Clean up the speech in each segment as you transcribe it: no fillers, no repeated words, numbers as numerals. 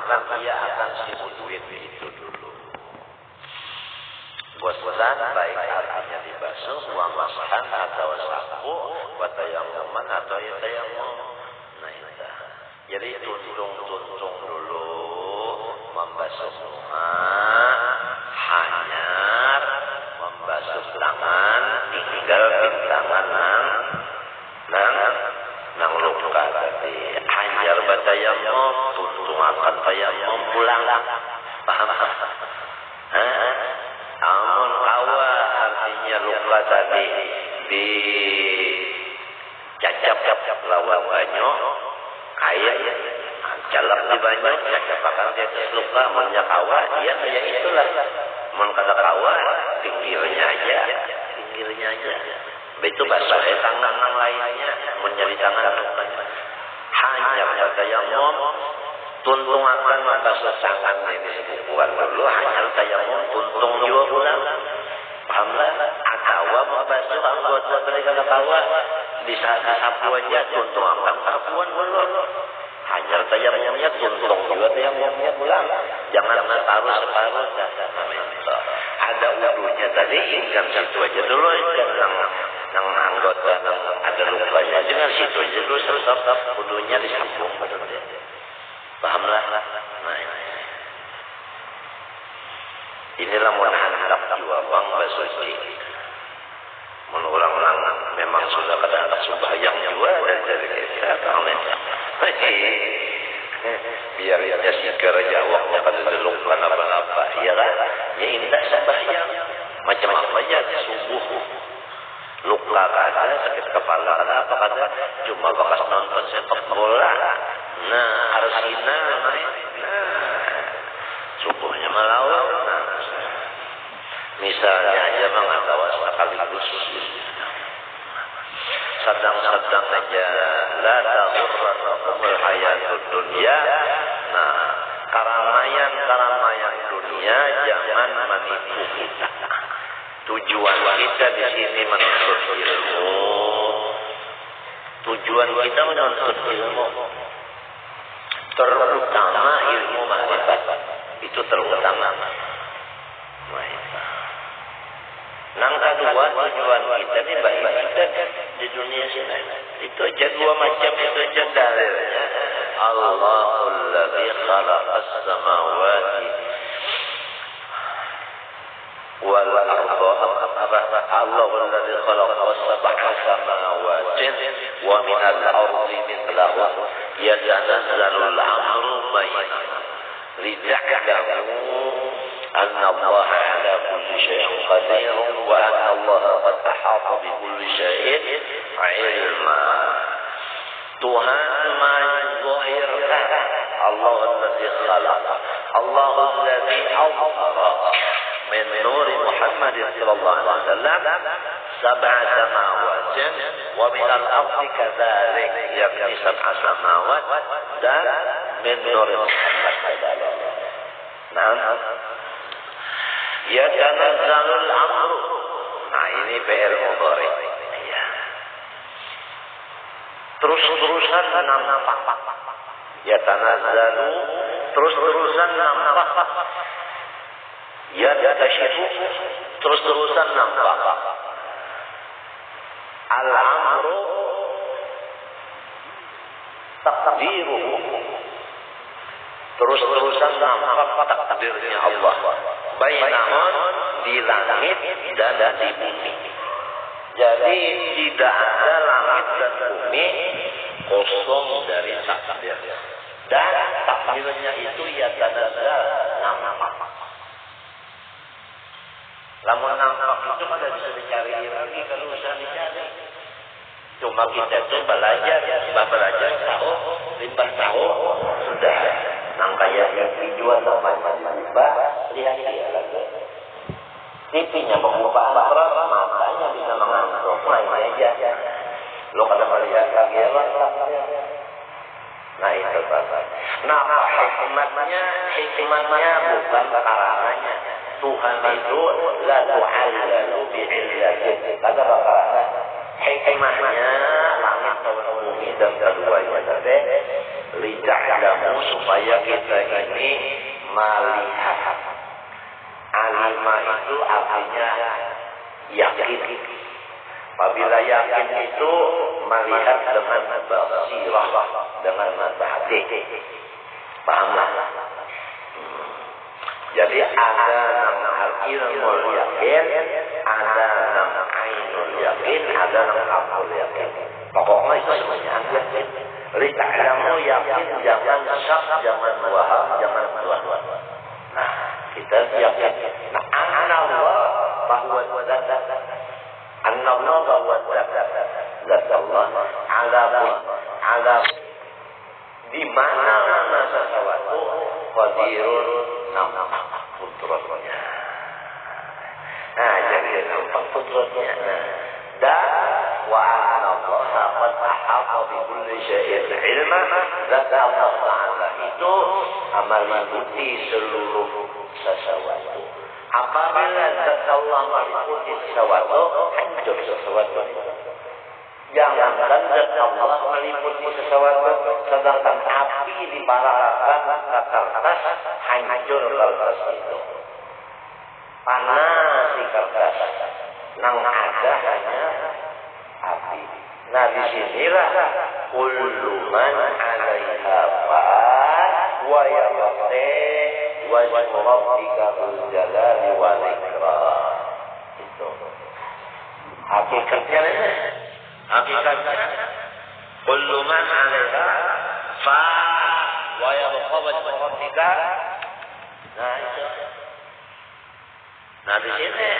maka ia akan sibuk duit itu dulu. Bosan baik artinya dibasuh, uang masakan atau sapu, watayamuman atau yatayamum. Nah itu. Jadi tuntung dulu, membasuh muka, hanyar, membasuh tangan, tinggal tangan nang luka tadi. Hanyar batayamum, tuntung akan tayamum pulang. Paham? Amun awa artinya luka tadi di cacap lawan banyak air jalap di banyak cacap akan di atas luka menyak awa dia ya itulah mengkata kawa pinggirnya aja itu basah tangan yang lainnya menjadi tangan lukanya hanya tayamum tuntung akan membasuh tangan ini sebukuan dulu hanya tayamum tuntung juga pulang pahamlah atawa membasuh anggota mereka kawa bisa sapu aja tuntung akan sapuan dulu hanya tayamumnya tuntung juga tayamumnya pulang jangan taruh separuh ada wudunya tadi ingkang situ aja dulu yang anggota yang ada lukanya jangan situ aja dulu tetap wudunya disambung pahamlah. Nah inilah menghadap jiwa bang basuci mengulang-ulang memang sudah kadang-kadang sembahyang jiwa dan dari kita biar dia sikar jawabnya pada lupa apa-apa ya kan ya indah sembahyang macam apa aja subuh luka ada sakit kepala ada apa ada cuma bekas nonton sepak bola nah arsina subuhnya melawan misalnya aja mengatawas sekaligus sedang-sedang aja la taghurrannakumul hayatud dunya nah keramaian dunia jangan menipu kita tujuan kita di sini menuntut ilmu terutama ilmu ma'rifat itu terutama nang kedua tujuan kita ini baik kita di dunia sini itu aja dua macam itu aja dalilnya Allahul ladzi khalaqas samawati wal arda Allahul ladzi khalaqas sab'a samawati wa minal ardi mithlahu yatanazzalul amru bainahum lida'lamu أن الله على كل شيء قدير وأن الله قد أحاط بكل شيء علما Tuhan menzahirkan Allah الذي خلق الله الذي أظهر من نور محمد صلى الله عليه وسلم سبع سماوات ومن الأرض كذلك يعني سبع سماوات dan من نور محمد كذلك نعم yatanazzalul amru. Nah ini PR mudhari. Ya. Terus-terusan nampak. Yatanazzalu terus-terusan nampak. Yatashifu terus-terusan nampak. Al-amru takdiruhu terus-terusan nampak takdirnya Allah. Bainahun di langit dan di bumi. Jadi tidak ada langit dan bumi kosong dari takdir. Dan takdirnya itu ya tanazzal nampak. Lamun nampak itu kada bisa dicari lagi kalau usah dicari. Cuma kita tuh belajar tahu, limbah tahu sudah. Nang kayak yang dijual namanya limbah, lihat dia lagi. Pipinya membuka alat, matanya bisa mengantuk, main aja. Lo kada melihat lagi ya, nah itu Bapak. Nah hikmatnya bukan karananya. Tuhan itu la tu'allalu bi'illatin. Kata Bapak, hikmahnya langit dan bumi dan keduanya tadi Lita'lamu supaya kita ini melihat. Alima itu artinya yakin. Apabila yakin itu melihat dengan basirah, dengan mata hati. Pahamlah. Jadi ada nama ilmul yakin, ada nama ainul yakin, ada nama akul yakin. Pokoknya itu semuanya yakin. Lita'lamu yakin, jangan syak, jangan waham, jangan dua-dua. Nah, kita yakin. Nah, anallah bahwa anallah bahwa zat Allah ala di mana sesuatu qadirun nampak putranya. Nah, jadi nampak putranya. Dan wa anallaha qad ahata bi kulli syai'in ilma. Zat Allah Ta'ala itu meliputi seluruh sesuatu. Apabila zat Allah meliputi sesuatu, hancur sesuatu. Jangankan zat Allah meliputi sesuatu, sedangkan api diparahkan ke kertas, hancur kertas itu. Panas di kertas, nang ada hanya api. Nah, disinilah kullu man 'alaiha fan wa yabqa wajhu rabbika dzul jalali wal ikram. Itu hakikatnya. Hakikatnya kullu man 'alaiha fan wa yabqa wajhu rabbika. Nah, itu. Nah, di sini.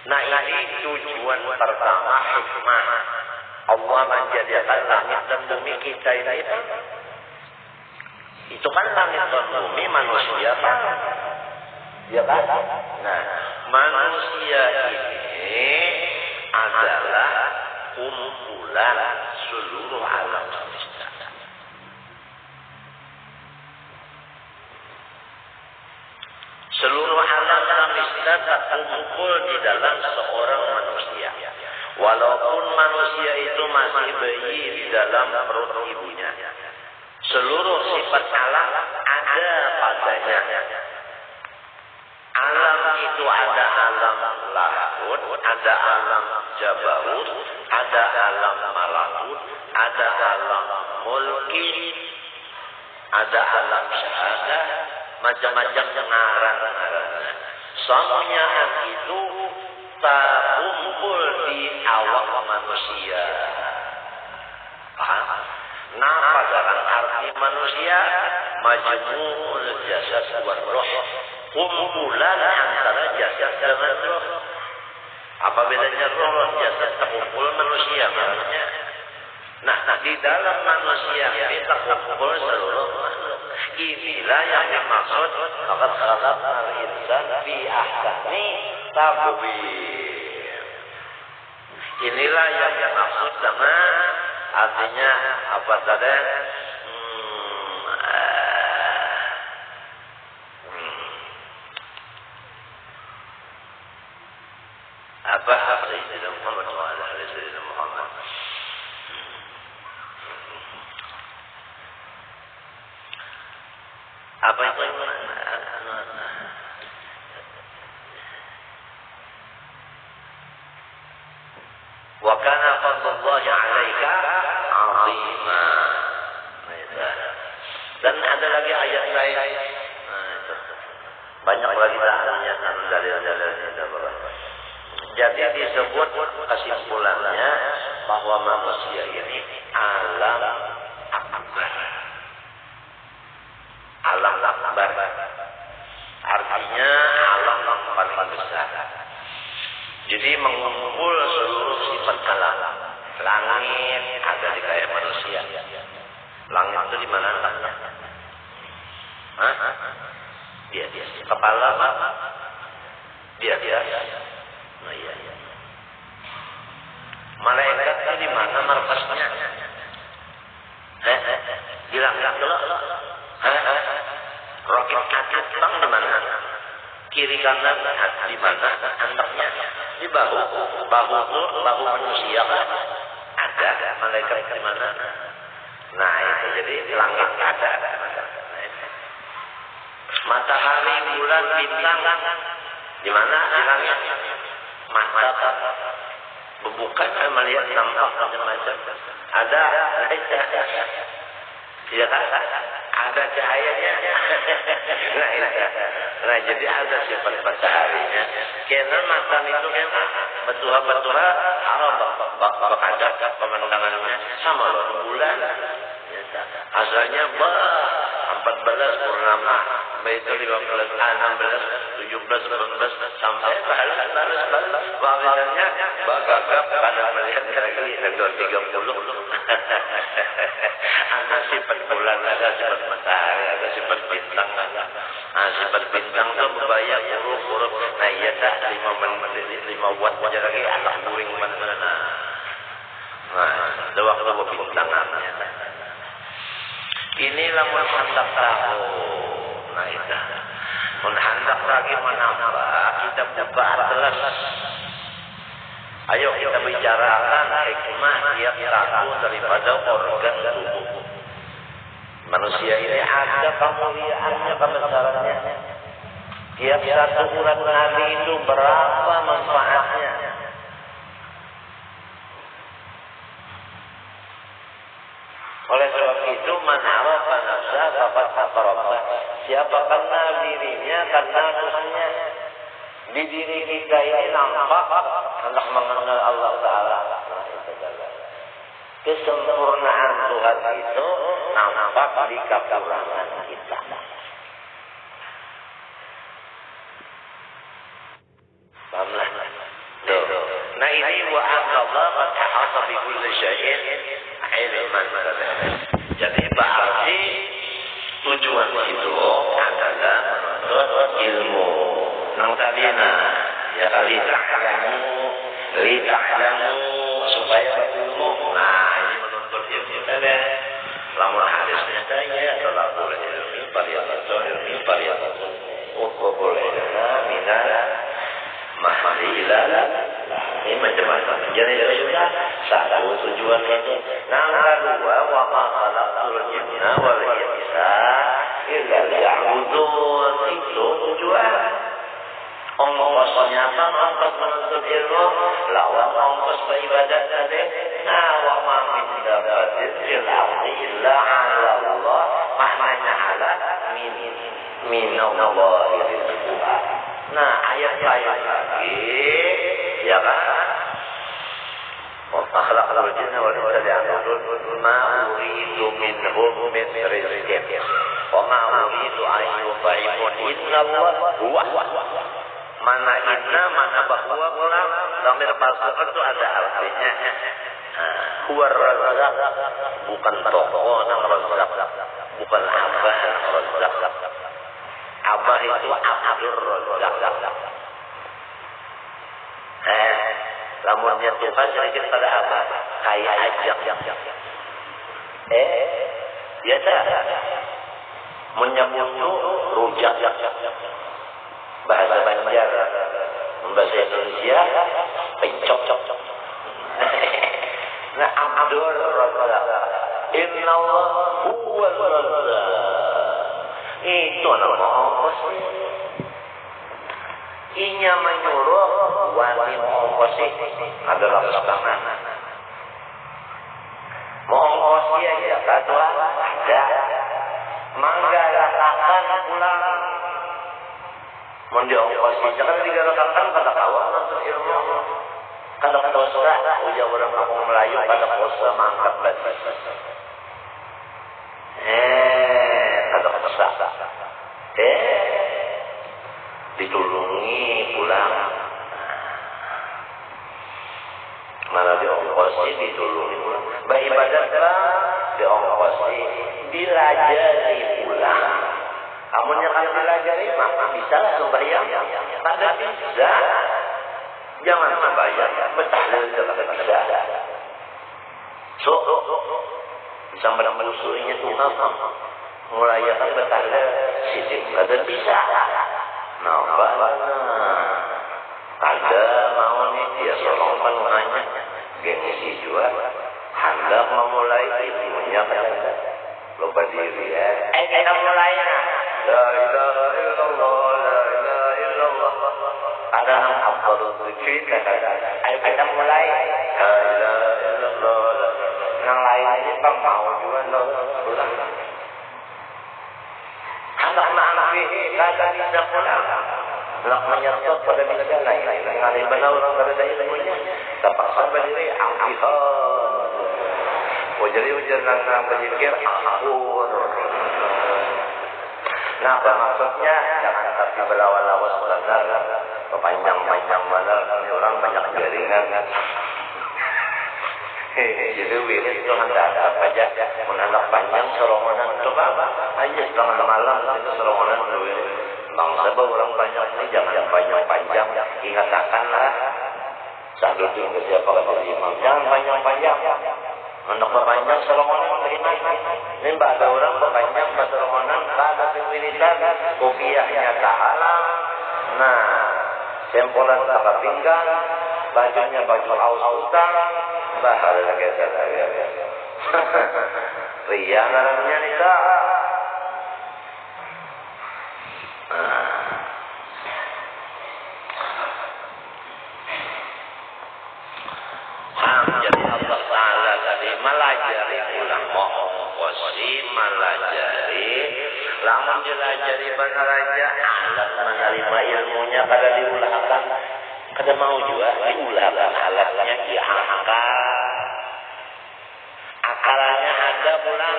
Nah, ini tujuan pertama hikmah Allah menjadikan langit dan bumi kita ini. Itu kan langit dan bumi manusia kan? Ya kan? Nah, manusia ini adalah kumpulan seluruh alam semesta. Seluruh alam semesta terkumpul di dalam seorang manusia. Walaupun manusia itu masih bayi di dalam perut ibunya, seluruh sifat alam ada padanya. Alam itu ada alam lahut, ada alam jabarut, ada alam malakut, ada alam mulki, ada alam syahadah, macam-macam ngaran-ngarannya. Semuanya itu terkumpul di awal manusia. Paham? Nah, pada arti manusia majmu'ul jasad wa ruh, kumpulan antara jasad dengan roh. Apa bedanya roh jasad terkumpul manusia namanya? Nah, di dalam manusia ini terkumpul seluruh makhluk. Inilah yang dimaksud laqad khalaqnal insana fi ahsani taqwim. Inilah yang dimaksud dengan artinya apa tadi? Apa Sayyidina Muhammad wa ala ali Sayyidina Muhammad. Apa itu? Wa kana fadlullahi 'alaika 'azima. Dan ada lagi ayat lain. Banyak lagi dalilnya dalil-dalilnya. Jadi disebut kesimpulannya bahwa manusia ini alam akbar. Alam akbar. Artinya alam yang paling besar. Jadi mengumpul seluruh sifat alam. Langit ada di kayak manusia. Langit itu di mana letaknya? Dia. Kepala apa? Dia. Nah, iya. Malaikat itu di mana markasnya? Bilang dulu. Roket atlet bang di mana? Kiri kanan di mana? Antarnya di bahu. Bahu manusia kan? Ada malaikat di mana? Nah itu jadi langit ada. Matahari, bulan, bintang di mana? Di langit. Mata berbuka melihat nampak macam-macam. Ada. Ya kan? Ada cahayanya. Nah, jadi ada sifat mataharinya. Karena mata itu memang betul-betul Arab bakajak pemandangannya sama loh bulan. Asalnya 14 purnama, itu 15, 16, 17, 18 sampai balas. Bahasanya bagagap kadang melihat lagi 30. Ada sifat bulan, ada sifat matahari, ada sifat bintang. Nah, sifat bintang itu membayar huruf-huruf. Nah, iya dah 5 watt aja lagi anak buring mana. Nah, itu waktu berbintangannya. Inilah menghendak tahu. Nah, itu menghendak lagi menambah. Kita buka atlas. Ayo kita bicarakan hikmah tiap satu daripada organ tubuh. Manusia ini ada kemuliaannya, kebesarannya. Tiap satu urat nadi itu berapa manfaatnya. Oleh sebab itu, man arafa nafsa faqad aqraba. Siapa kenal dirinya, kenal Tuhannya. Di diri kita ini nampak hendak mengenal Allah Ta'ala. Kesempurnaan Tuhan itu nampak di kekurangan kita. Pahamlah. Nah ini wa Allah qad ahata bi kulli syai'in ilman. Jadi berarti tujuan itu adalah menuntut ilmu. Nang talina ya kali ta'lamu supaya berilmu. Nah ini menuntut ilmu tadi. Lamun hadisnya saya telah boleh ilmi pariyatun boleh minal mahdilah. Ini macam-macam. Jadi sudah satu tujuan itu. Nah kedua wa ma khalaqul jinna wal insa illa liya'budun. Itu tujuan. Ongkosnya apa? Ongkos menuntut ilmu lawan ongkos beribadat tadi. Nah wa ma min dabatin fil ardi illa 'ala Allah. Maknanya ala min Allah rizquha. Nah ayat-ayat lagi ya kan? Wa khalaqal jinna wal insa liya'budun ma uridu minhum min rizqin wa ma uridu an yut'imun innallaha huwa. Mana inna, mana bahwa pulang dhamir masuk itu ada artinya. Huwa razzaq, bukan tokoh nang razzaq, bukan abah nang razzaq. Abah itu abdur razzaq. Lamunnya Tuhan sedikit pada apa? Kayak ajak. Biasa. Menyebut rujak. Bahasa Banjar, bahasa Indonesia, pencok. Nah, Abdur Razzaq. Innallah huwal Razzaq. Itu nama ongkos. Inya menyuruh wali ongkos adalah tangan. Ongkos dia ya kata ada. Mangga ratakan pulang. Mondi ongkos jangan digalakan pada kawan untuk ilmu. Kalau dosa, ujar orang kampung Melayu pada dosa mangkap batis. Kalau dosa, ditulungi pulang. Mana diongkosi ditulungi pulang. Beribadat diongkosi, dilajari pulang. Amunnya kalau dilajari maka bisa lah sembahyang. Pada bisa. Jangan sembahyang. Betahlil juga bisa. So, bisa menelusurinya Tuhan. Merayakan betahlil sidik. Kada bisa. Nah, kada mau nih dia solong penuhannya. Gengsi juga. hendak memulai ilmunya kan lupa diri ya. Kita mulai nah. La ilaha illallah, la ilaha illallah. Ada yang afdalul dzikri kata. Ayo kita mulai. La ilaha illallah. Yang lain aja Bang mau juga pulang. Hendak ma'afi kata bisa pulang. Hendak menyertot pada bisa naik. Ngalih benar orang berada ilmunya. Terpaksa berdiri amfihan. Jadi ujian nang berzikir akur. Nah, maksudnya jangan tapi berlawan-lawan benar, panjang-panjang benar, orang banyak jaringan. Jadi wirid itu hendak ada apa aja, menandang panjang serongonan coba aja setengah malam itu serongonan dulu. Bangsa orang banyak ini jangan panjang-panjang, ingatkanlah. Saat itu siapa kata imam, jangan panjang-panjang. Untuk berpanjang serongonan beriman. Ini ada orang berpanjang serongonan ada kewiritan kopiahnya tak halal. Nah, sempolan tak pinggang, bajunya baju aus utang, bahal lagi saya. Ria namanya nikah. Jadi Allah Ta'ala tadi melajari ulang mohon melajari lamun jelajari benar aja alat menerima ilmunya kada diulahkan kada mau juga diulahkan alatnya akalnya ada pulang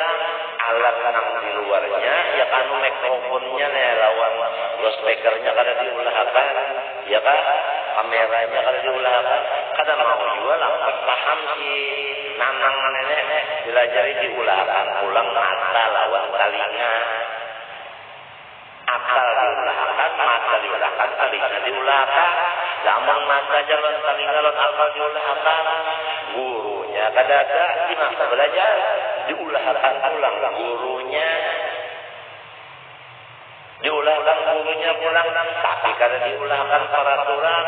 alat yang di luarnya ya kan mikrofonnya lawan speakernya kada diulahkan ya kan kameranya kada diulahkan kada mau juga lambat paham si nanang nenek dilajari diulahkan ulang mata lawan telinga akal diulahkan mata diulahkan telinga diulahkan lamun mata jalan telinga lawan akal diulahkan gurunya kada ada di masa belajar diulahkan ulang gurunya diulahkan gurunya pulang tapi kada diulahkan peraturan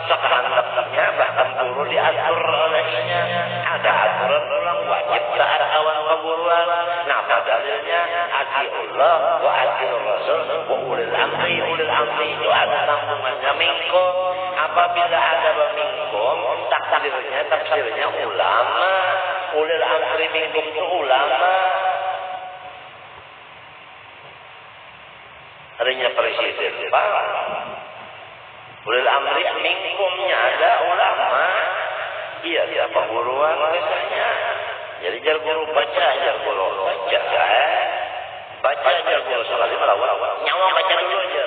sekehendaknya bahkan guru diatur olehnya ada aturan pulang wajib taat awan keguruan. Nah dalilnya ati Allah wa ati Rasul wa ulil amri itu ada sambungannya minkum apabila ada minkum tafsirnya ulama ulil amri minkum itu ulama adanya presiden Pak ulil amri minkumnya ada ulama iya siapa guruan biasanya jadi jar guru baca jar guru baca jar guru sekali melawan nyawa baca dulu aja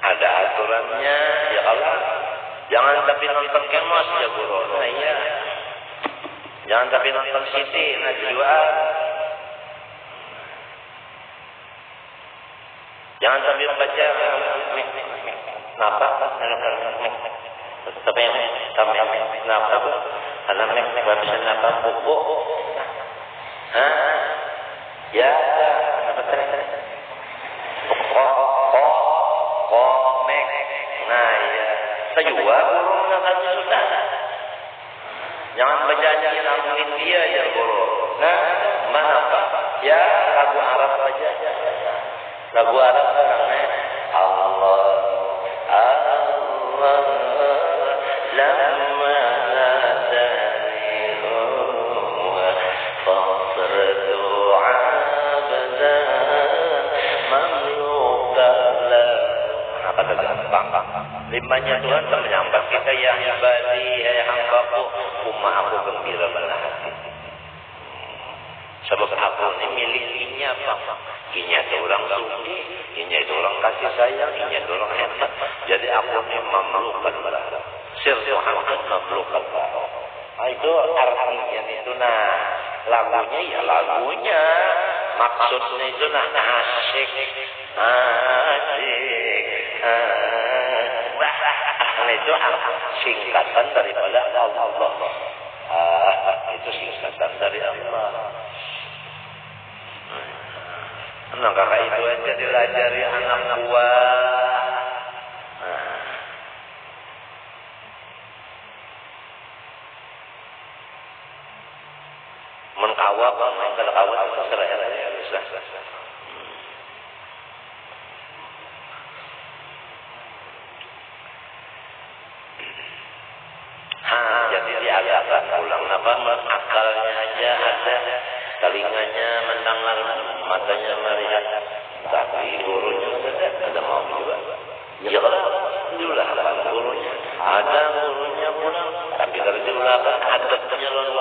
ada aturannya ya Allah jangan tapi nonton kemos ya guru nah iya jangan tapi nonton Siti Najwa jangan sambil baca napa tapi yang kami napa karena nek bisa napa buku ya apa tadi komek nah ya sajua burung nak sudah jangan berjanji ngomongin dia ya guru nah mana pak ya lagu Arab aja lagu Arab orangnya Allah Allah lama nadani huwa fasradu abda mamlukala apa gampang limbahnya Tuhan menyambat kita ya ibadi ya hambaku umma aku gembira belah hati sebab aku ini milikinya apa inya itu orang suci inya itu orang kasih sayang inya itu orang hebat jadi aku ini mamlukan belah sirtu hakat mamlukan belah itu artinya itu nah lagunya ya lagunya maksudnya itu nah asyik itu singkatan daripada Allah itu singkatan dari Allah Nah, karena itu aja dilajari anak buah. Nah. Menkawat, main kalau kawat itu seraya ya bisa. Jadi diagakkan pulang apa? Akalnya aja ada, telinganya mendengar, matanya melihat, tapi gurunya ada mau juga. Ya itulah gurunya. Ada gurunya pulang, tapi kalau diulangkan adabnya lalu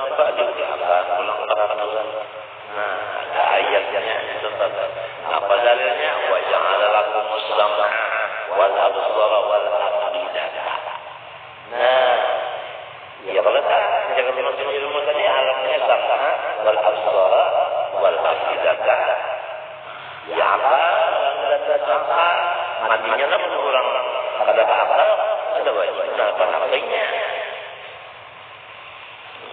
apa diulangkan pulang peraturan. Nah, ada ayatnya itu tadi. Apa dalilnya? Wa ja'ala lakumus sam'a wal absara wal afidata. Nah, ya kalau jangan masuk ilmu tadi alamnya sam'a wal absara wal afidata. Ya apa? Data sam'a matinya lah kurang ada akal, ada wajib apa namanya?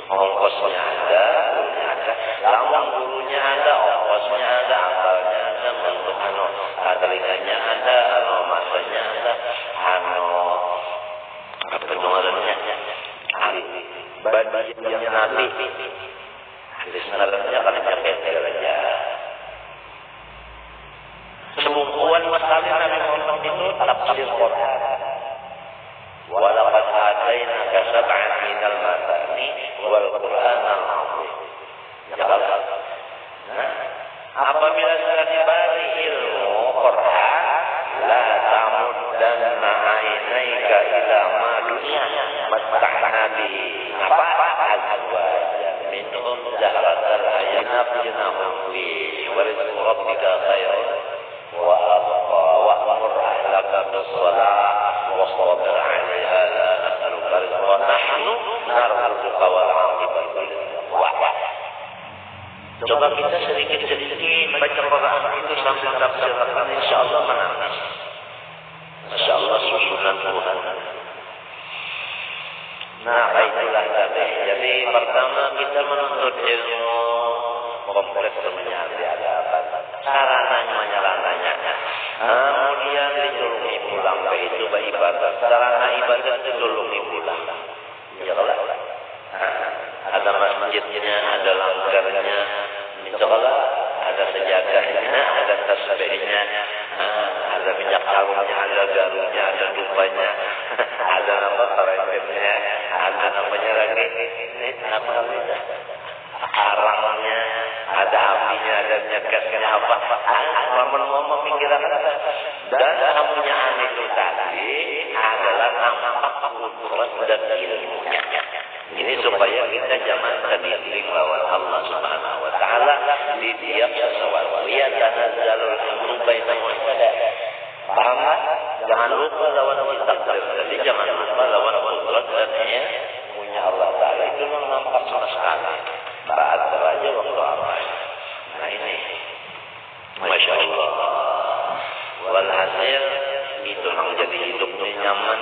Ongkosnya ada, gurunya ada, lambang gurunya ada, ongkosnya ada, akalnya ada, bentuk telinganya ada, masanya ada, pendengarannya, badannya nabi, hadis nalarnya kan nyampe aja. Sebungkuan masalah Nabi Muhammad itu tafsir Quran. Walaqad atainaka sab'an minal mathani wal Qur'anal 'azim. Ya Allah. Nah, apabila sudah dibagi ilmu Quran, la tamuddanna 'ainaika ila ma dunya matta'na bihi. Apa azwajan minhum zahratal hayat jinahum fi wa rizqu rabbika khairun wa abqa wa'mur ahlaka bis-shalah wastabir 'alaiha la nas'aluka rizqan nahnu narzuquka wal 'aqibatu lit-taqwa. Coba kita sedikit-sedikit baca Quran itu sambil tafsirkan, insyaallah menangis. Masyaallah susunan Tuhan. Nah, itulah tadi. Jadi pertama kita menuntut ilmu kompleks menjadi hadapan. Sarananya. Kemudian ditulungi pulang ke itu beribadah. Sarana ibadah ditulungi pulang. Ya Allah. Ada masjidnya, ada langgarnya, misalnya ada sejadahnya, ada tasbihnya, ada minyak harumnya, ada garunya, ada dupanya, ada apa karetnya, ada namanya lagi apa namanya, arangnya, ada apinya, ada nyekasnya apa, ngomong pikiran dan namanya itu tadi adalah nampak kudrat dan ilmunya. Ini supaya kita jangan terdidik lawan Allah Subhanahu wa taala di tiap sesuatu. Ya tanazzalul amru bainahum. Paham? Jangan lupa lawan takdir. Jadi jangan lupa lawan kudrat dan punya Allah Taala. Itu memang nampak sama sekali. Saat saja waktu apa. Nah ini, masya Allah. Walhasil itu yang jadi hidupnya nyaman,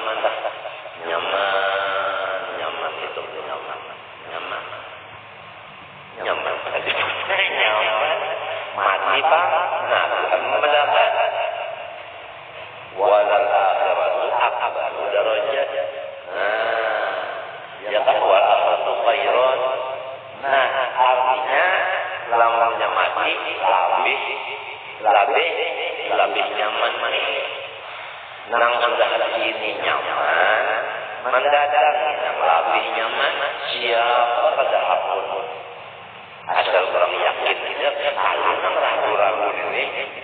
mati pak, nah mendapat walal akhiratu akbaru darajat. Nah, ya kan wal akhiratu khairun. Nah, artinya lamanya mati lebih nyaman nih. Nang sudah ini nyaman, mendadak yang lebih nyaman siapa pada apapun. Asal orang yakin tidak, kalau nang ragu-ragu ini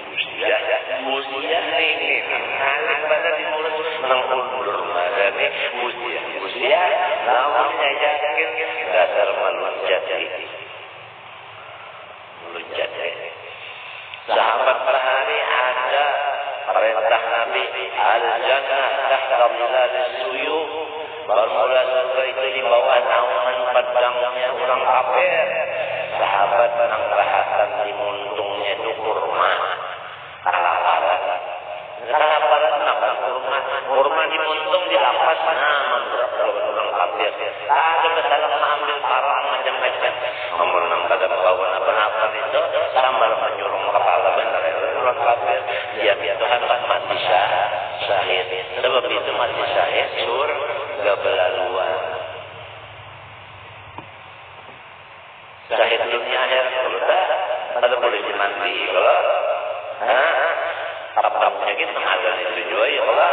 musia ini, hanya pada dimulai nang ulur madani musia, lawannya yakin dasar melunjat. Sahabat berhari ada perintah Nabi al-jannah tahta dhilalis suyuf. Bermula surga itu di bawah naungan pedangnya orang kafir. Sahabat menang rahatan di muntungnya itu kurma. Kalaparan menang kurma di muntung di lapas. Nah, menurut orang kafir. Ada masalah mengambil parang macam-macam. Menang pada bawah apa-apa itu sambil menyurung kepala mati syahid. Sebab itu mati syahid surga belaluan. Syahid dunia akhir kalau tak boleh dimandi kalau apa penyakit mengalir itu juga ya Allah.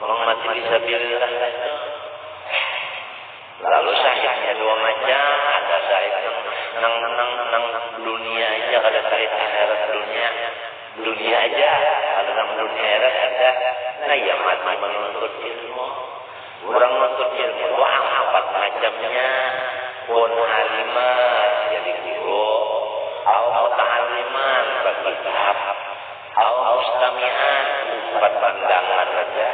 Orang mati fisabilillah itu. Lalu syahidnya dua macam, ada syahid nang dunia aja, ada syahid akhirat dunia aja, ada nang dunia akhirat ada. Nah ya mati menuntut ilmu. Orang menuntut ilmu itu empat macamnya. Pun haliman jadi guru, au muta'alliman berkitab, au mustami'an buat pandangan saja,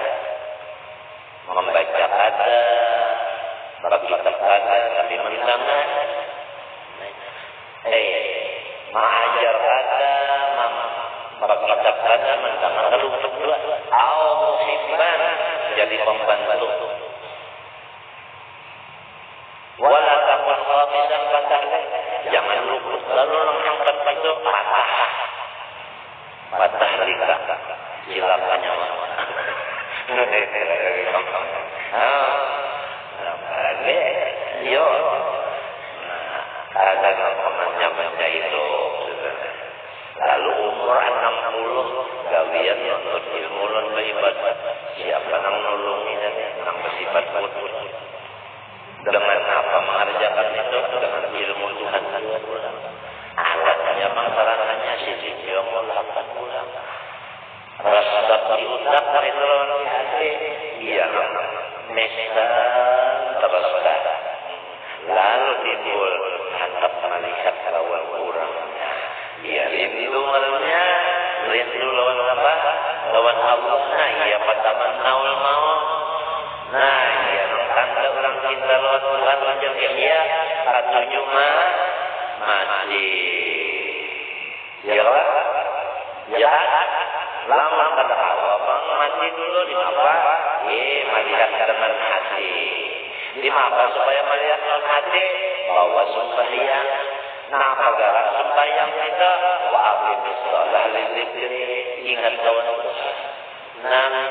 membaca kata, berkitab kata tapi mendengar, mengajar kata, berkitab kata mendengar kalau berdua, au muhibban jadi pembantu. Wala takun khabisan patah. Jangan luput. Lalu orang yang itu patah lika. Silakannya yo. Ada gampangannya baca itu. Lalu umur 60 gawian untuk ilmu dan beribadah. Siapa yang nolongin yang bersifat putut. Dengan apa mengerjakan itu? Dengan ilmu Tuhan. Alatnya masalahnya sisi ilmu 8 bulan. Rasa diutak dari dalam hati. Iya. Mesa terletak. Lalu timbul hatap melihat lawan kurangnya. Iya, rindu malamnya. Rindu lawan apa? Lawan Allah. Nah, iya padaman naul mau. Nah, iya tanda orang cinta lawan Tuhan macam dia satunya mati. Ya lah. Ya. Lama kata Allah, bang mati dulu di apa? Melihat dengan hati. Di apa supaya melihat dengan hati? Bahwa sembahyang. Nah, agar sembahyang kita wa'abim sholah lillikri. Ingat lawan Tuhan. Nah,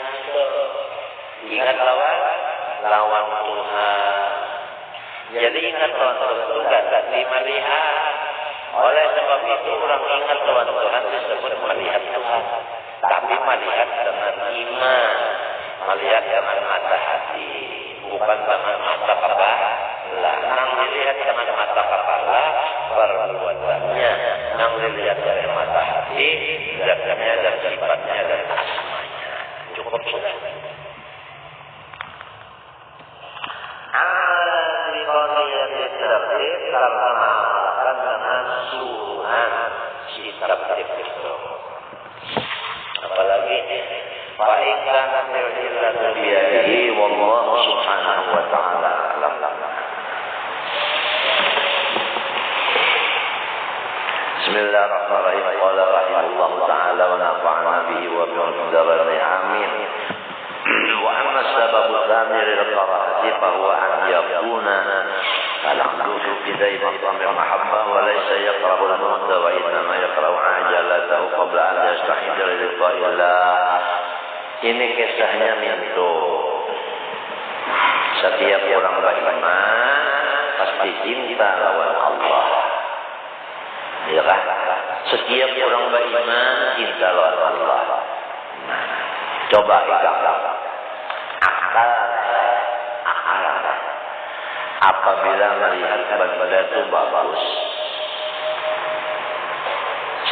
ingat lawan Tuhan. Jadi ingat lawan Tuhan itu gak melihat. Oleh sebab itu orang ingat lawan Tuhan disebut melihat Tuhan. Tapi melihat dengan iman, melihat dengan mata hati, bukan dengan mata kepala. Nang dilihat dengan mata kepala perbuatannya, nang dilihat dari mata hati zatnya dan sifatnya dan asmanya. Cukup sudah. Karena mengamalkan dengan suruhan si tertib itu. Apalagi fa'ikan al-illat biyadihi wallahu subhanahu wa ta'ala alam. Bismillahirrahmanirrahim. Qala rahimahullah ta'ala wa nafa'ana bihi wa bi'udharani amin. Wa amma sababu thamir al-qara'ati fahuwa an yakuna al-'abdu fi bidai maqam al-mahabbah wa laysa yaqra'u al-mawt wa innama yaqra'u ajalatahu qabla an yastahidda liqa'illah. Ini kisahnya minto. Setiap orang beriman pasti cinta lawan Allah. Ya kan? Setiap orang beriman cinta lawan Allah. Coba akal. Apabila melihat benda itu bagus,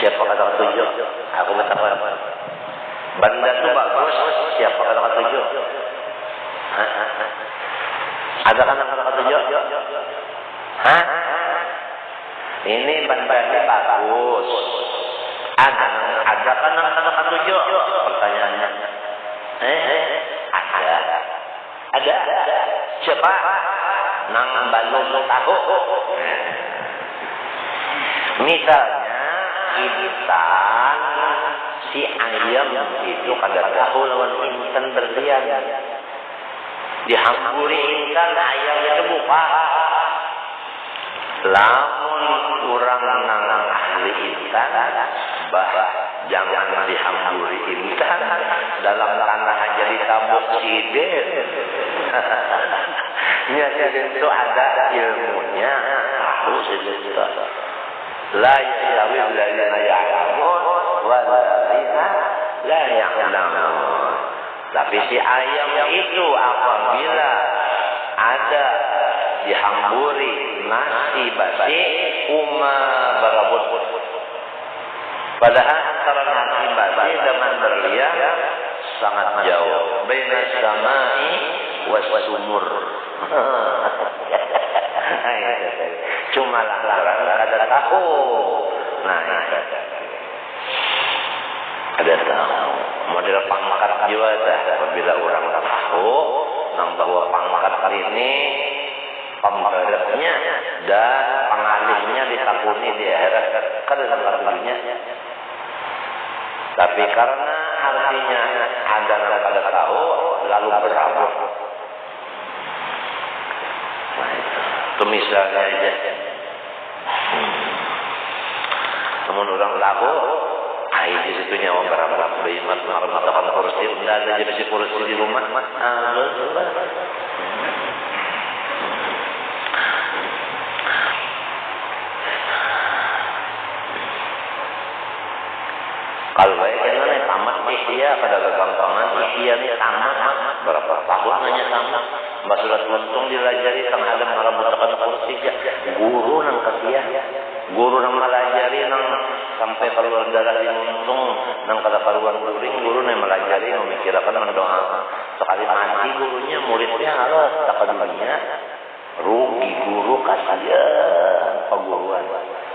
siapa kata tujuh? Aku bertanya. Benda itu bagus, siapa kata tujuh? Ada kan kata tujuh? Ini benda ini bagus. Ada kan kata tujuh? Pertanyaannya. Ada. Siapa? Nang balung tahu. Misalnya insan si ayam itu kada tahu lawan insan berlian. Dihampuri insan ayam itu buka. Lamun orang nang ahli insan jangan dihamburi intan dalam tanah jadi tabuk sidir. Niatnya itu ada ilmunya, tahu sejuta. La yastawi alladziina ya'lamuun wal ladziina la ya'lamuun. Tapi si ayam itu apabila ada dihamburi nasi basi berebut. Padahal antara nasi basi dengan berlian sangat jauh. Baina samai was sumur. Cuma lantaran ada tahu. Nah, ada tahu. Model pangkat juga dah. Apabila orang tahu, nang bahwa pangkat ini pemberatnya dan pengalihnya ditakuni di akhirat kan dalam artinya. Tapi karena artinya ada pada tahu lalu berabuk. Itu misalnya aja. Namun orang tahu, di situ nyawa berapa behimat mengatakan kursi, udah ada jadi kursi di rumah. Kalau baik kan tamat ihya pada kegampangan ihya ni tamat berapa tahun hanya tamat basulah untung dilajari sang ada marabutakan kursi guru nang kasihan guru nang melajari nang sampai keluar darah di untung nang kada karuan guring guru nang melajari memikirkan mendoakan sekali mati gurunya muridnya Allah tak dunia rugi guru kasihan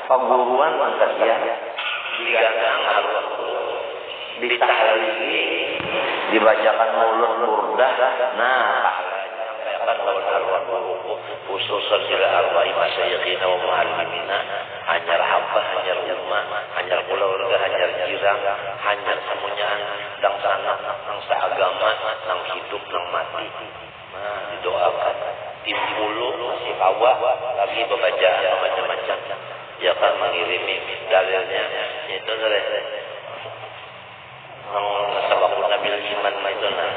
paguruan nang kasihan digantung haruan ditahlili dibacakan mulut burdah nah sampaikan lawan arwah khususan ila arwahi masyayikhina wa muallimina hanyar hamba hanyar ummah hanyar keluarga hanyar jiran hanyar semuanya dang sana nang seagama nang hidup nang mati nah didoakan timbulu masih kawa lagi bacaan macam-macam ya kan mengirimi dalilnya itu boleh sabaqun nabil iman maidana.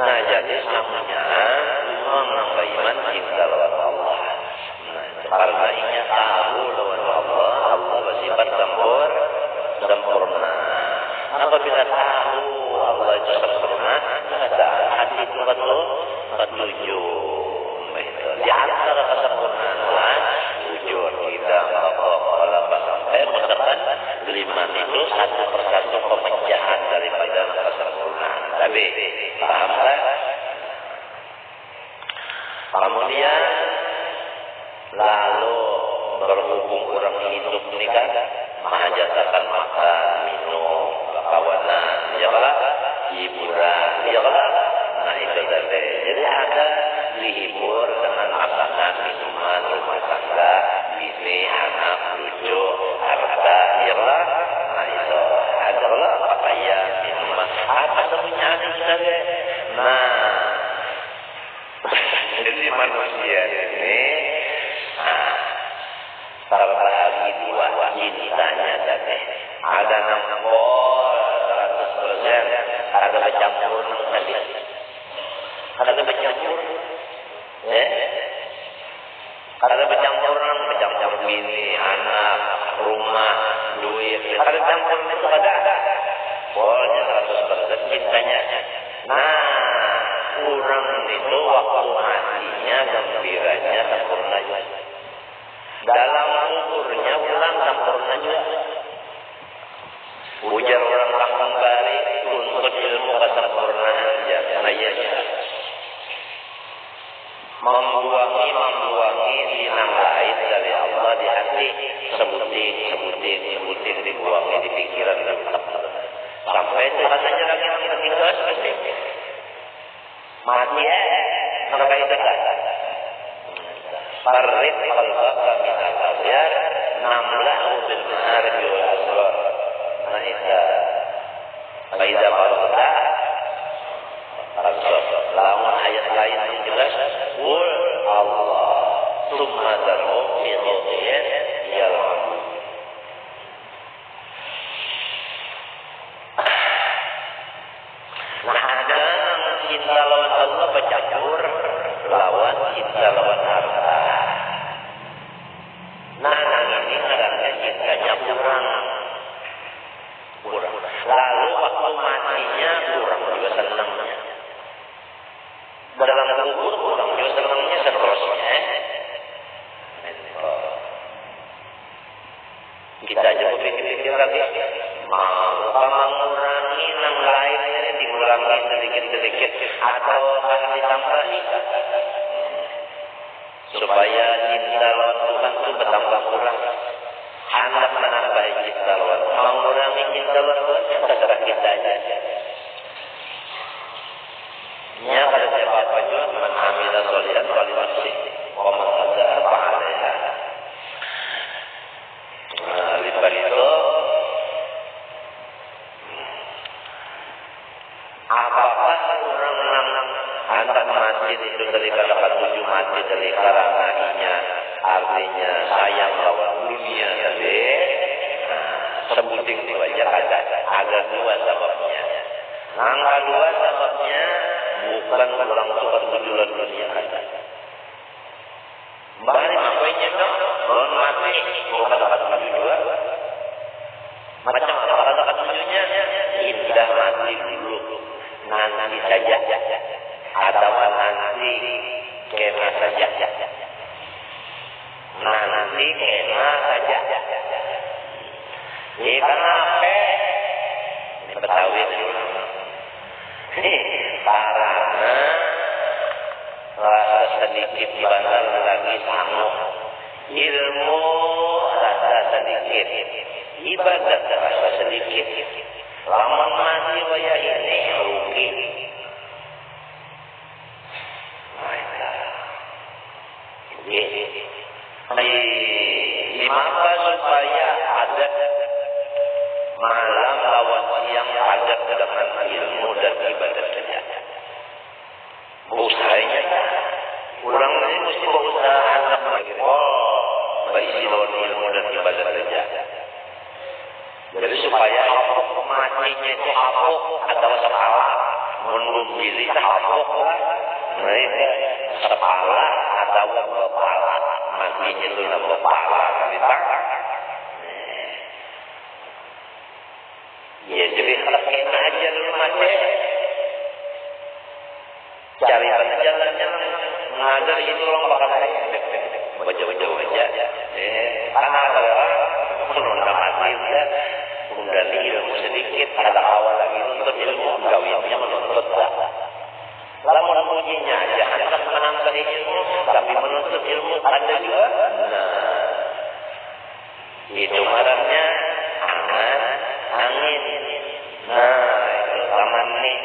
Nah jadi namanya orang beriman cinta lawan Allah. Nah, karena ia tahu lawan Allah, Allah bersifat sempurna. Apabila tahu Allah itu sempurna, ada hati itu ketujuh. Di antara kesempurnaan jujur kita sampai misalkan geliman itu satu persatu pemecahan daripada kesempurnaan. Tapi paham kan? Kemudian lalu berhubung orang hidup ini kan menghajatakan makan, minum, kawanan, ya lah, hiburan, ya lah. Nah itu tadi. Jadi ada dihibur dengan makanan, minuman, rumah tangga, bini, anak, cucu, harta, ya lah. Nah itu adalah pakaian, minuman, apa semuanya ada saja. Nah, jadi manusia ini, terbagi dua cintanya tadi. Ada nampol 100%, ada bercampur tadi. Ada bercampur, ada bercampur bini, anak, rumah, duit. Ada campur itu ada. Pokoknya 100% cintanya. Nah, kurang itu waktu hatinya, gembiranya sempurna juga. Dalam umurnya ulang sempurna juga. Ujar orang kampung balik untuk ilmu kesempurnaan jaya. Membuangi sinang lain dari Allah di hati, sebutin dibuangi di pikiran dan sampai itu katanya lagi tinggal mati maka itu kan Farrid qalbaka min al-abyar namlahu bil ma'arij wal asrar. Nah itu Faida Farida lawan ayat lain yang jelas Qul Allah summa daru fi khawdin yal'abu. Nah, ada cinta lawan Allah bercampur lawan cinta lawan harta. Nah, ini ngarannya cintanya kurang. Lalu waktu matinya kurang juga senangnya. Dalam kubur kurang juga senangnya seterusnya. Kita aja berpikir-pikir lagi. Mau mengurangi yang lainnya dikurangi sedikit-sedikit atau akan ditambahi supaya cinta lawan Tuhan itu bertambah kurang. Hendak menambahi cinta lawan Tuhan, mengurangi cinta lawan Tuhan, terserah kita aja. Ya kalau siapa juga mengambil solidan wali nafsi, komen saja apa adanya. Lipat itu, apakah orang hendak mati itu dari kata tujuh mati dari karena inya artinya sayang lawan dunia tadi. Sebuting itu aja ada dua sebabnya. Yang kedua sebabnya bukan orang suka tujuan dunia ada. Bari makanya dong, belum mati bukan dapat tujuh juga. Macam apa dapat tujuhnya? Indah mati dulu, nanti saja. Atau nanti kena saja. Nanti kena saja. Ini kenapa? Ini Betawi dulu. Karena rasa sedikit bandar lagi sanggup. Ilmu rasa sedikit. Ibadat rasa sedikit. Lama mati waya ini rugi. Maka supaya ada malam lawan siang ada dengan ilmu dan ibadah saja. Usahanya kurang ini mesti berusaha anak lagi. Berisi lawan ilmu dan ibadah saja. Jadi supaya hapuk matinya itu hapuk atau salah mengumpili hapuk lah. Nah ini sepala atau kepala matinya itu nama kepala ditangkap. Ya jadi kalau kena aja dulu mati. Cari mana jalannya mengajar itu orang bakal saya. Baca-baca aja. Karena ada orang menunda mati dia. Kemudian ilmu sedikit. Ada awal lagi untuk ilmu. Gawinnya menuntut lah. Kalau mau ujinya aja. Hendak menambah ilmu. Tapi menuntut ilmu ada juga. Nah. Itu marahnya. Angin. Nah, itu taman nih.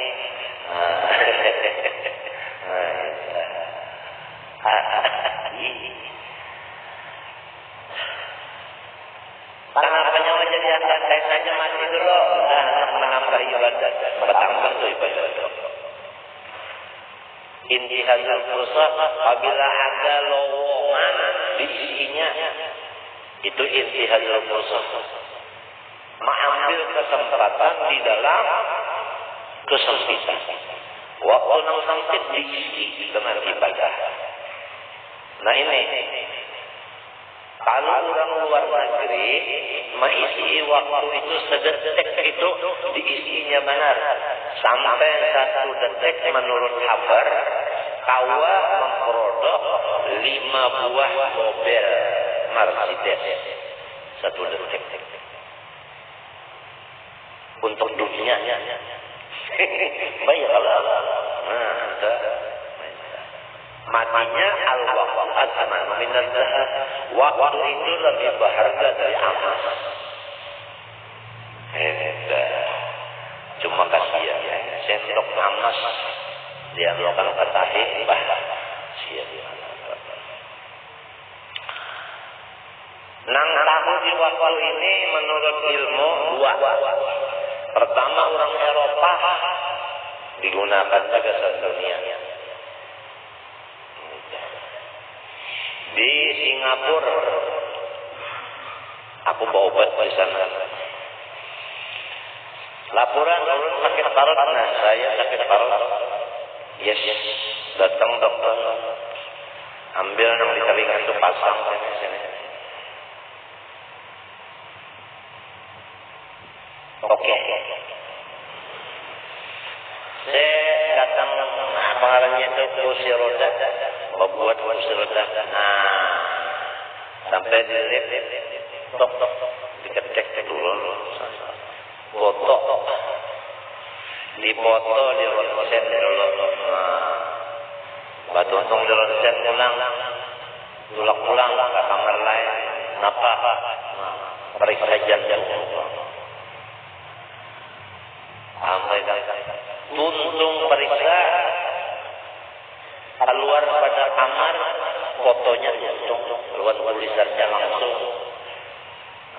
Karena apanya wajah di atas saya saja mati dulu. Nah, menambah ibadah. Bertambah tuh ibadah. Intihadul fursa apabila ada lowongan diisinya. Itu intihadul fursa. Mengambil kesempatan di dalam kesempitan. Waktu yang sempit diisi dengan ibadah. Nah ini, kalau orang luar negeri mengisi waktu itu sedetik itu diisinya benar. Sampai 1 detik menurut kabar, kawa memproduk 5 buah mobil Mercedes 1 detik. Untuk dunianya. Baik Allah. Matinya al-waqtu atman min az-zahab. Waktu itu lebih berharga dari emas. Cuma kasihan ya. Sendok emas dia melakukan petahih sia dia. Nang tahu di waktu ini menurut ilmu dua. Pertama orang Eropa digunakan gagasan dunia. di Singapura. Aku bawa obat di sana. Laporan ulun sakit parut. Nah, saya sakit parut. Yes, datang dokter. Ambil yang di telinga itu pasang sini. Oke. Saya datang pengarangnya itu kursi roda, membuat kursi roda. Nah, sampai di lift, tok diketek dulu, foto, dipoto di ronsen dulu. Nah, batu untung di ronsen pulang ke kamar lain. Napa? Periksa jantung. Sampai tuntung periksa keluar pada kamar, fotonya tuntung, keluar tulisannya langsung.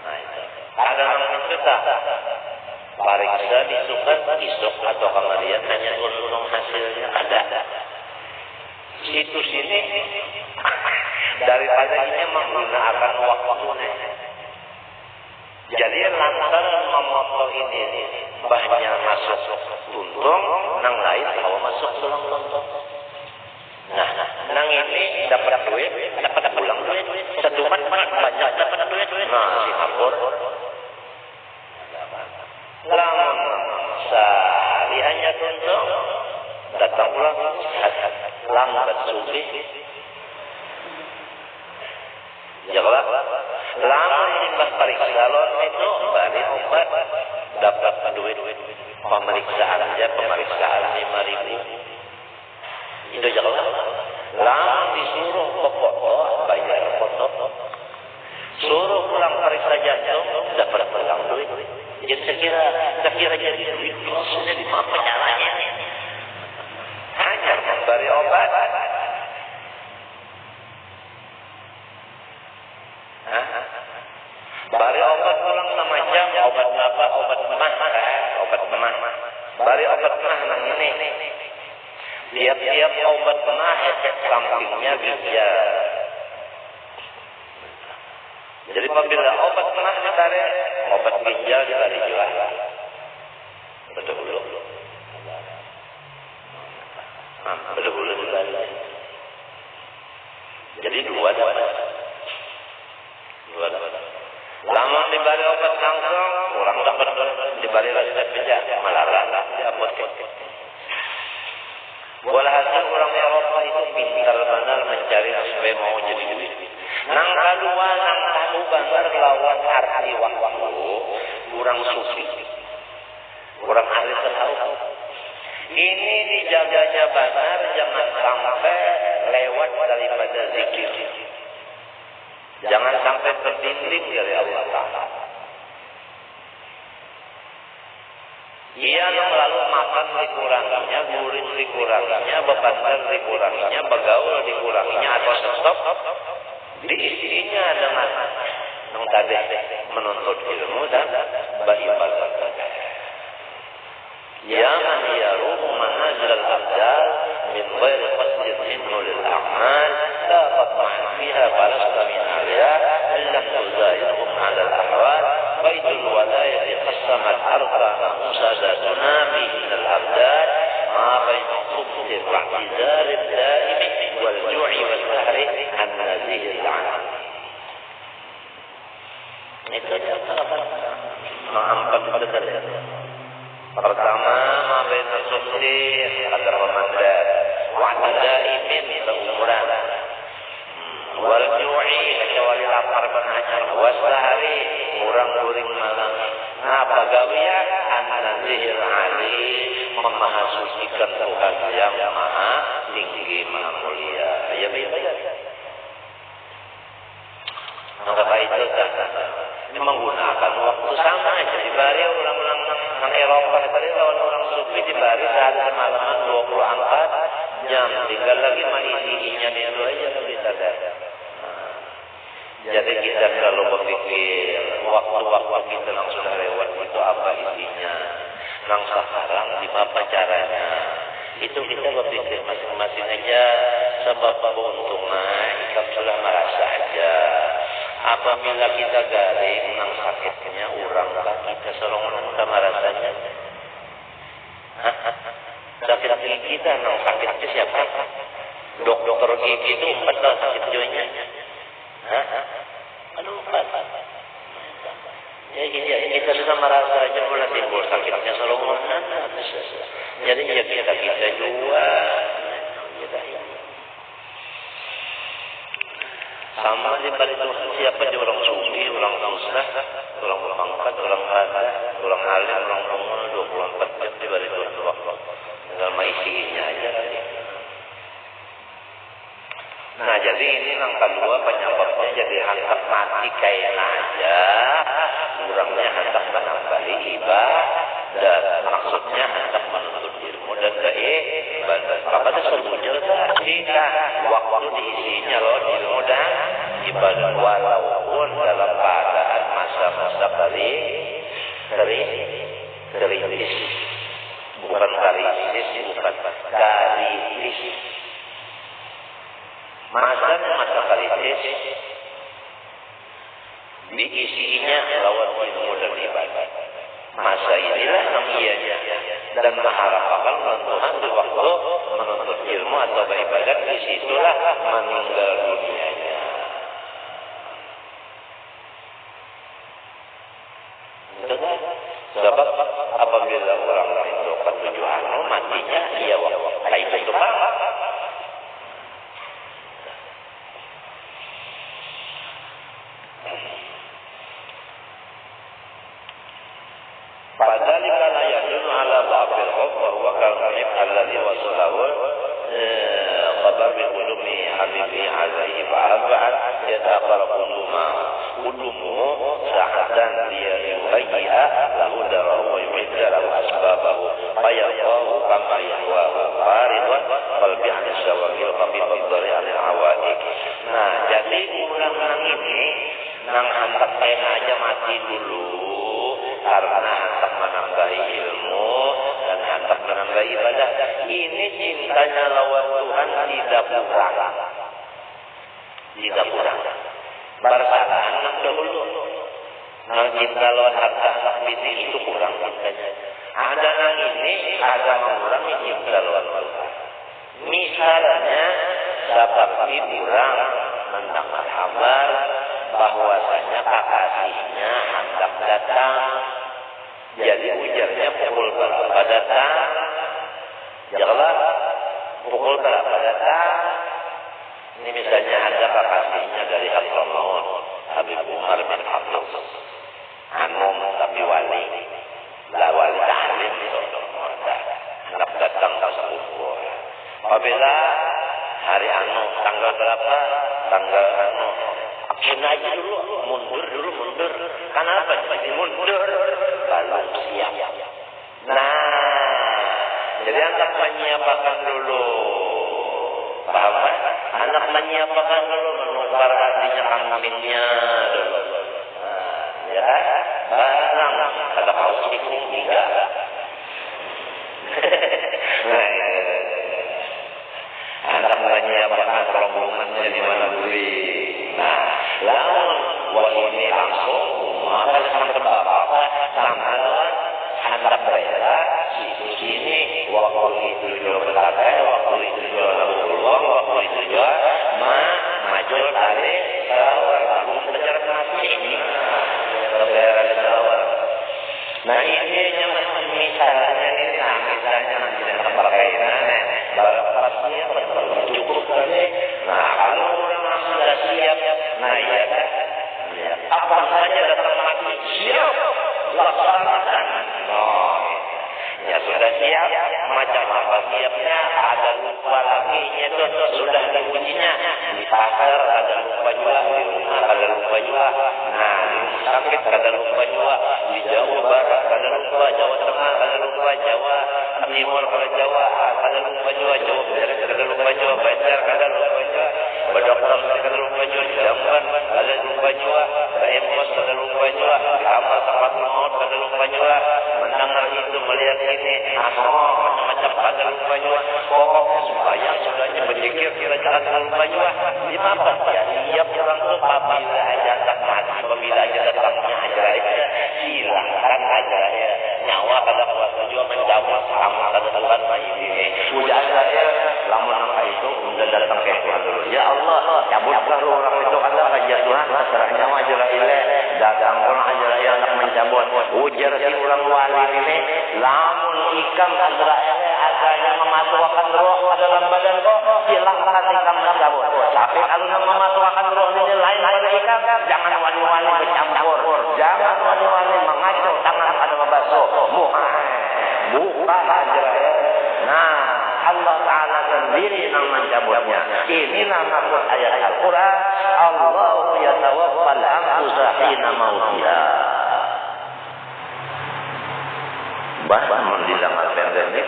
Nah, itu. Ada orang cerita, periksa disukan isok atau kemudian hanya tuntung hasilnya ada. Situs ini daripada ini menggunakan waktunya. Jadi lantaran memoto ini banyak masuk tuntung, nang lain bawa masuk tulang tuntung. Nah, nang ini dapat duit, dapat pulang duit, setumat banyak dapat duit. Nah, Singapura. Lama sehari hanya tuntung, datang pulang lambat sufi. Jawab, lama limbah periksa salon itu bari obat dapat duit pemeriksaan aja pemeriksaan 5.000. Itu jawab. Lama disuruh ke foto bayar foto, suruh pulang periksa jantung dapat pulang duit. Jadi saya kira jadi duit sudah di apa caranya? Hanya memberi obat. Bari obat pulang semacam obat apa? Obat menah. Bari obat menah nang ini. Tiap-tiap obat menah efek sampingnya ginjal. Jadi apabila obat menah ditarik, obat ginjal ditarik jual. Betul. Betul ditarik. Jadi dua dapat. Lama dibari obat langsung, orang dapat dibari resep saja, malah di apotek. Walhasil orang Eropa itu pintar benar mencari supaya mau jadi duit. Nang kedua, nang tahu benar lawan arti waktu, kurang sufi, kurang ahli tahu. Ini dijaganya benar, jangan sampai lewat daripada zikir. Jangan sampai tertinding dari Allah Ta'ala. Ia lalu makan dikuranginya, guring dikuranginya, bebantar dikuranginya, bergaul dikuranginya atau stop, diisinya dengan yang tadi menuntut ilmu dan beribadah. Ya man yaruh manazil al-abdal min ghairi qasdin minhu lil a'mal la tatma'an fiha falasta min aliyah illa tuzahirhum ala al-ahwal baidul walayati qasamat arkana musadatuna min al-abdal ma baina khubti wa'tizar al-daimi wal ju'i wal kahri an nazih al-'alam. Itu dia ma'ampat betul. Pertama, mabena sukti agar memandat waktu daimin seumuran wal ju'i kecuali lapar benanyar wasahari kurang guring malam. Apa gawiya an-nazihil ali memahasucikan Tuhan yang maha tinggi maha mulia. Ya baik. Maka itu kan ini menggunakan waktu sama aja di bari ulang-ulang nang Eropa tadi lawan orang sufi di bari sehari semalaman 24 jam tinggal lagi mah isinya itu aja lebih sadar. Jadi kita kalau berpikir waktu-waktu kita langsung lewat itu apa isinya, nang sekarang di apa caranya, Itu kita berpikir masing-masing aja sebab keuntungan kita sudah merasa aja. Apabila kita garing nang sakitnya urang kita solongan sama rasanya. Sakit gigi kita nang sakitnya siapa? Dokter gigi itu empat lah sakit joinnya. Aduh, ya, kita sudah merasa aja mulai timbul sakitnya solongan. Jadi ya kita juga sama di balik itu siapa aja orang suci, orang susah, orang berpangkat, orang kaya, orang alim, orang umur 24 jam di balik itu waktu. Tinggal maisinya aja. Nah jadi ini angka 2 penyebabnya jadi hantar mati kayak aja. Kurangnya hantar menambah ibadah. Maksudnya hantar menuntut ilmu dan keibadah. Apakah semuanya kita waktu diisinya loh ilmu dan ibadah walaupun dalam keadaan masa-masa kritis. Bukan krisis, bukan kritis. Masa kritis diisinya lawan ilmu dan ibadah. Masa inilah yang ianya dan mengharapkan Tuhan di waktu menuntut ilmu atau beribadat, disitulah meninggal dunianya. Sebab apabila orang merindukan tujuan matinya ia waktu itu فذلك لا يدل على ضعف الحب وهو كالغريب الذي وصله خبر بقدوم حبيبه عليه فأربع يتأخر قدومه ساعة ليهيئ له دره ويعد له أسبابه فيرضاه كما يهواه فارضا قلبي عن الشواغل خفيف الضرع عن العوائق. Nah jadi ulang-ulang ini nang hantar aja mati dulu karena hantar menambahi ilmu dan hantar menambahi ibadah. Ini cintanya lawan Tuhan tidak kurang. Tidak kurang. Perkataan dahulu. Nang cinta lawan harta anak bini itu kurang cintanya. Ada nang ini ada mengurangi cinta lawan Tuhan. Misalnya seperti kurang mendapat kabar bahwasanya kekasihnya hendak datang. Jadi ujarnya pukul berapa datang? Jelas pukul berapa datang? Ini misalnya ada kekasihnya dari Hadramaut, Habib Umar bin Abdul Anum tapi wali, lah wali tahlim itu hendak datang ke sepupu. Apabila hari tanggal berapa? Tanggal action aja dulu, mundur. Kenapa? Mundur. Belum siap. Nah, jadi anak menyiapkan dulu. Paham? Anak menyiapkan dulu, menukar hatinya kambingnya dulu. Ya, barang ada kaos tikung tidak. Anak menyiapkan rombongannya di mana beli. Nah, lawan wali ini langsung maka sampai bapak sama hantar mereka situ sini waktu itu jual berkata waktu itu jual Allah waktu itu jual maju tarik sawar lalu mengejar mati ini kebenaran sawar. Nah ini misalnya nanti dalam perkainan barangkali cukup kali. Nah kalau orang sudah siap, nah ya kan, apa saja datang mati siap laksanakan. Oh, ya sudah siap. Macam apa siapnya? Ada lupa lakinya itu sudah diujinya di pasar, ada lupa juga di rumah, ada lupa juga. Nah di rumah sakit ada lupa juga, di Jawa Barat ada lupa, Jawa Tengah ada lupa, Jawa Timur kalau Jawa ada lupa juga, Jawa Barat ada lupa juga, Banjar ada lupa juga, Badokter ada lupa juga, Jamban ada lupa juga, Emos ada lupa juga, di amal tempat maut ada lupa juga. Mendengar itu melihat ini, macam-macam ada lupa juga. dengan baju 15 ya. Tiap orang tuh apabila aja tak mati, apabila aja datangnya ajaib, silahkan ajaib. Nyawa kada kuasa juga mencabut sama kada Tuhan bayi ini. Udah aja lamun apa itu udah datang ke Tuhan dulu. Ya Allah, cabutlah orang itu kada aja Tuhan, terserah nyawa ajaib. Datang orang ajaib nak mencabut. Ujar si orang wali ini, lamun ikam Azrail agaknya memasukkan roh ke dalam badan kok, silahkan ikam mencabut. Tapi kalau nak memasukkan roh ini lain pada ikam, jangan wali-wali bercampur, jangan wali-wali mengacau tangan pada membasuh. Bukan Azrail. Nah, Allah Ta'ala sendiri yang mencabutnya. Inilah maksud ayat Al-Quran. Allahu yatawaffal anfusa hina mautiha. Bahkan mendilang pendek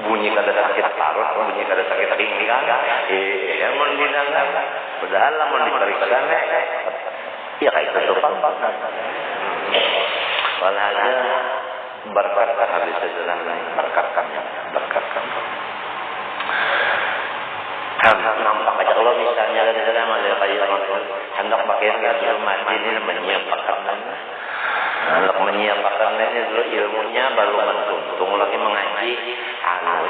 bunyi kada sakit parut, bunyi kada sakit pinggang. Yang mendilang padahal lamun diperiksa ya kayak itu pang. Walhasil berkat habis sejalan berkatkannya. Nampak aja kalau misalnya ada malah kayak orang hendak pakaian di rumah ini menyiapkan hendak menyiapkan ini dulu ilmunya baru mentuntung lagi mengaji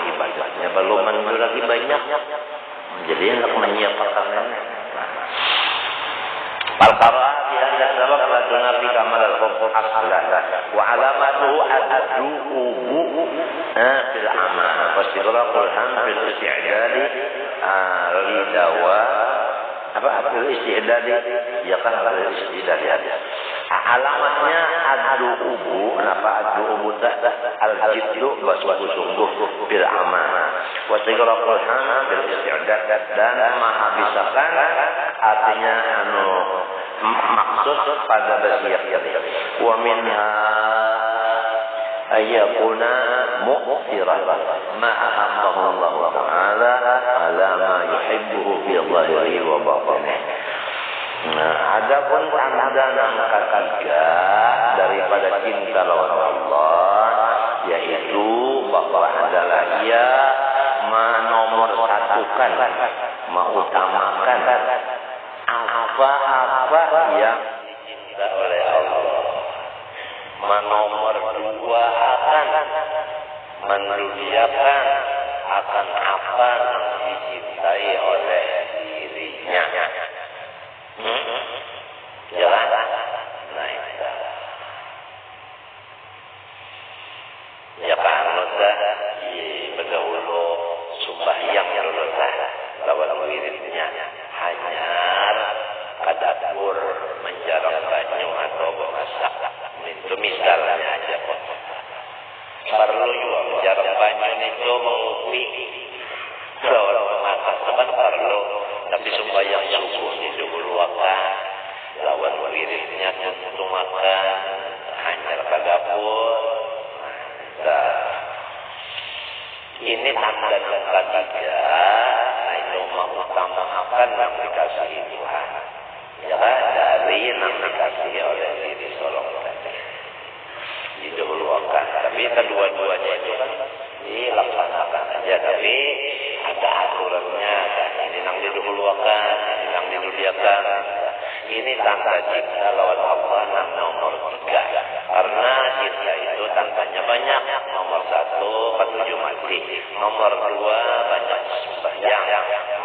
ibadahnya baru menuntung lagi banyak jadi hendak menyiapkan ini perkara dia ada sebab pada Nabi Kamal al-Khufuf aslah wa alamatuhu ad-du'ubu fil amal wastiqraqul ham fil isti'dadi lidawa fil isti'dadi ya kan fil isti'dadi alamatnya ad-du'ubu ad-du'ubu al-jiddu bersungguh-sungguh fil amal wastiqraqul ham fil isti'dad dan menghabiskan artinya maksud pada bersiap-siap wa minha ayyakuna mu'thirah ma ahammahu Allah Ta'ala ala ma yuhibbuhu fi zahiri wa batinihi. Nah, adapun tanda angka ketiga daripada cinta lawan Allah yaitu bahwa adalah ia menomorsatukan, mengutamakan apa-apa yang dicinta oleh Allah, menomor dua akan menduliakan akan apa yang dicintai oleh dirinya. Jelas? Nah, ya kan, sudah di berdahulu sembahyang yang lulus lawan wiridnya hanya kadapur menjarang banyu atau memasak. Itu misalnya aja kok. Perlu juga menjarang banyu itu mengupi. Kalau memasak kan perlu. Tapi sembahyang yang subuh itu keluarkan. Lawan wiridnya untuk makan. Hanya kadapur. Nah, ini tanda yang ketiga. Itu mengutamakan yang dikasihi Tuhan. Ya dari yang dikasihi oleh diri seorang tadi didahulukan. Tapi kedua-duanya itu kan dilaksanakan aja. Tapi ada aturannya. Ini yang didahulukan, ini yang diduliakan. Ini tanda cinta lawan Allah nomor 3. Karena cinta itu tandanya banyak. Nomor 1 petunjuk mati. Nomor 2 banyak sembahyang.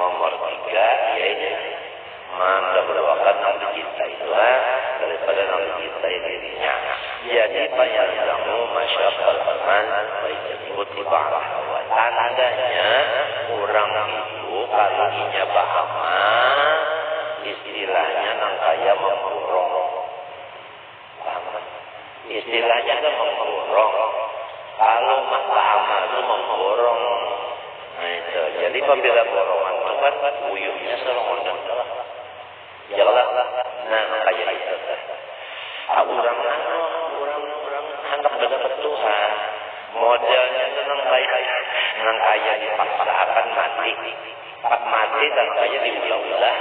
Nomor 3 yaitu mendahulukan yang dicintai Tuhan daripada yang dicintai dirinya. Jadi bayangkan masyarakat aman baik tiba-tiba tandanya orang itu kalau inya bahama istilahnya nang kaya memborong. Istilahnya kan memborong. Kalau bahama itu memborong. Nah itu. Jadi apabila borongan itu kan uyuhnya serong salah. Jelas. Nah kayak itu. Orang hendak mendapat Tuhan. Modelnya itu nang kaya dipaksa akan mati. Pak mati dan kaya diulah-ulah.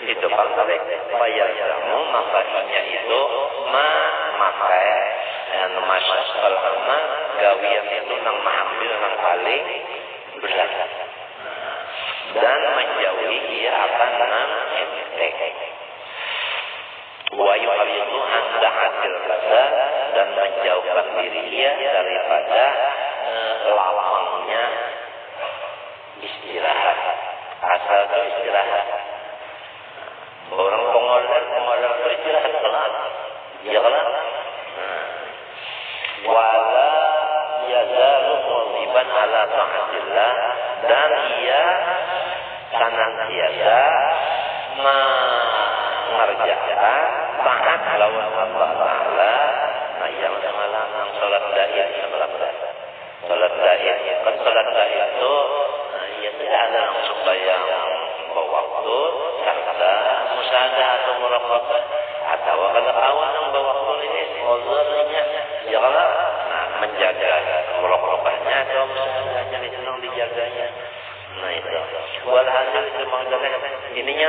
Itu pakai bayar jamu makanya itu memakai dan masyarakat gawian itu nang mengambil nang paling berat. dan menjauhi ia akan mengentek. Wa yu'ridu an da'atil rasa, dan menjauhkan diri ia daripada lapangnya istirahat. Asal istirahat. Orang pengolah beristirahat kelak. Ya kelak. Wala yazalu muziban ala ta'atillah, dan ia senantiasa mengerjakan taat lawan Allah Ta'ala. Nah yang semalam yang sholat da'i semalam sholat da'i kan sholat da'i itu ya tidak ada langsung bayang waktu serta musyahadah atau muraqabah atau kada kawan yang waktu ini uzurnya ya kalau menjaga muraqabahnya atau musyahadahnya itu dijaganya. Nah itu walhasil itu mengajarkan ininya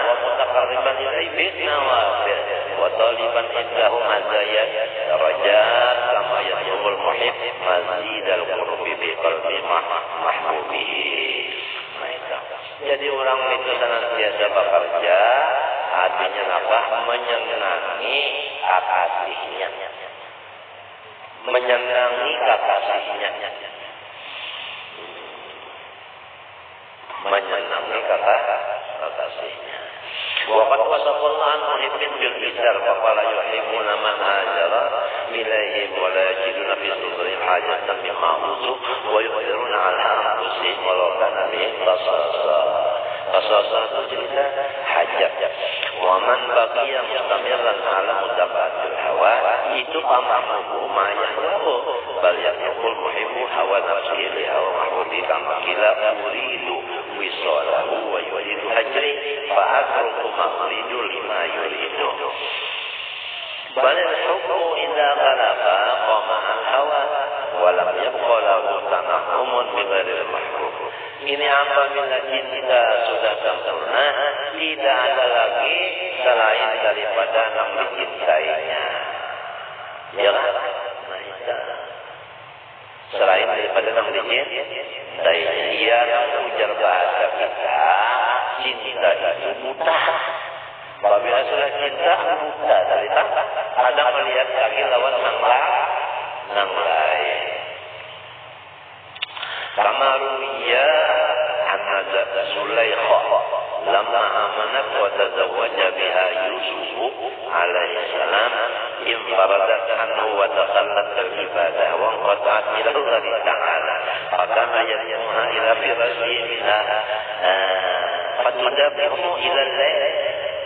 wa mutaqarriban ilaihi bin nawafil wa taliban indahu mazaya darajat kama yatlubul muhib mazidal qurbi bi qalbi mahbubihi. Nah itu jadi orang itu senantiasa bekerja artinya apa? Menyenangi kekasihnya, menyenangi kekasihnya, menyenangi kekasihnya. Waqad wasafallahu an muhibbin bil bizar wa qala yuhibbuna man hajara ilaihi wa la yajiduna fi sudurihim hajatan mimma utu wa yu'thiruna ala anfusihim walau kana bihim khasasa. Khasasa itu cerita hajat. Wa man baqiya mustamirran ala mutaba'atil hawa, itu pamamuhu ma yahwahu bal yaqul muhibbu hawa nafsihi li hawa mahbubi kama qila uridu wisalahu wa yuridu hajri fa atruku maqlidu lima yuridu. Bal al-hubbu idza ghalaba qama al-hawa wa lam yabqa lahu tanahumun bi ghairil mahbub. Ini apabila cinta sudah sempurna, tidak ada lagi selain daripada yang dicintainya. Ya kan? Nah, itu. Selain daripada yang dicintainya. Ia ujar bahasa kita, cinta itu buta. Apabila sudah cinta, buta. Dari tanpa ada melihat lagi lawan yang lain. Kama ruwiya anna Zulaikha lamma amanat wa tazawwaja biha Yusuf alaihi salam infaradat anhu wa takhallat bil ibadah wa qata'at ila Allah ta'ala fakana yad'uha ila firashihi minha fatudabihu ila al-layl.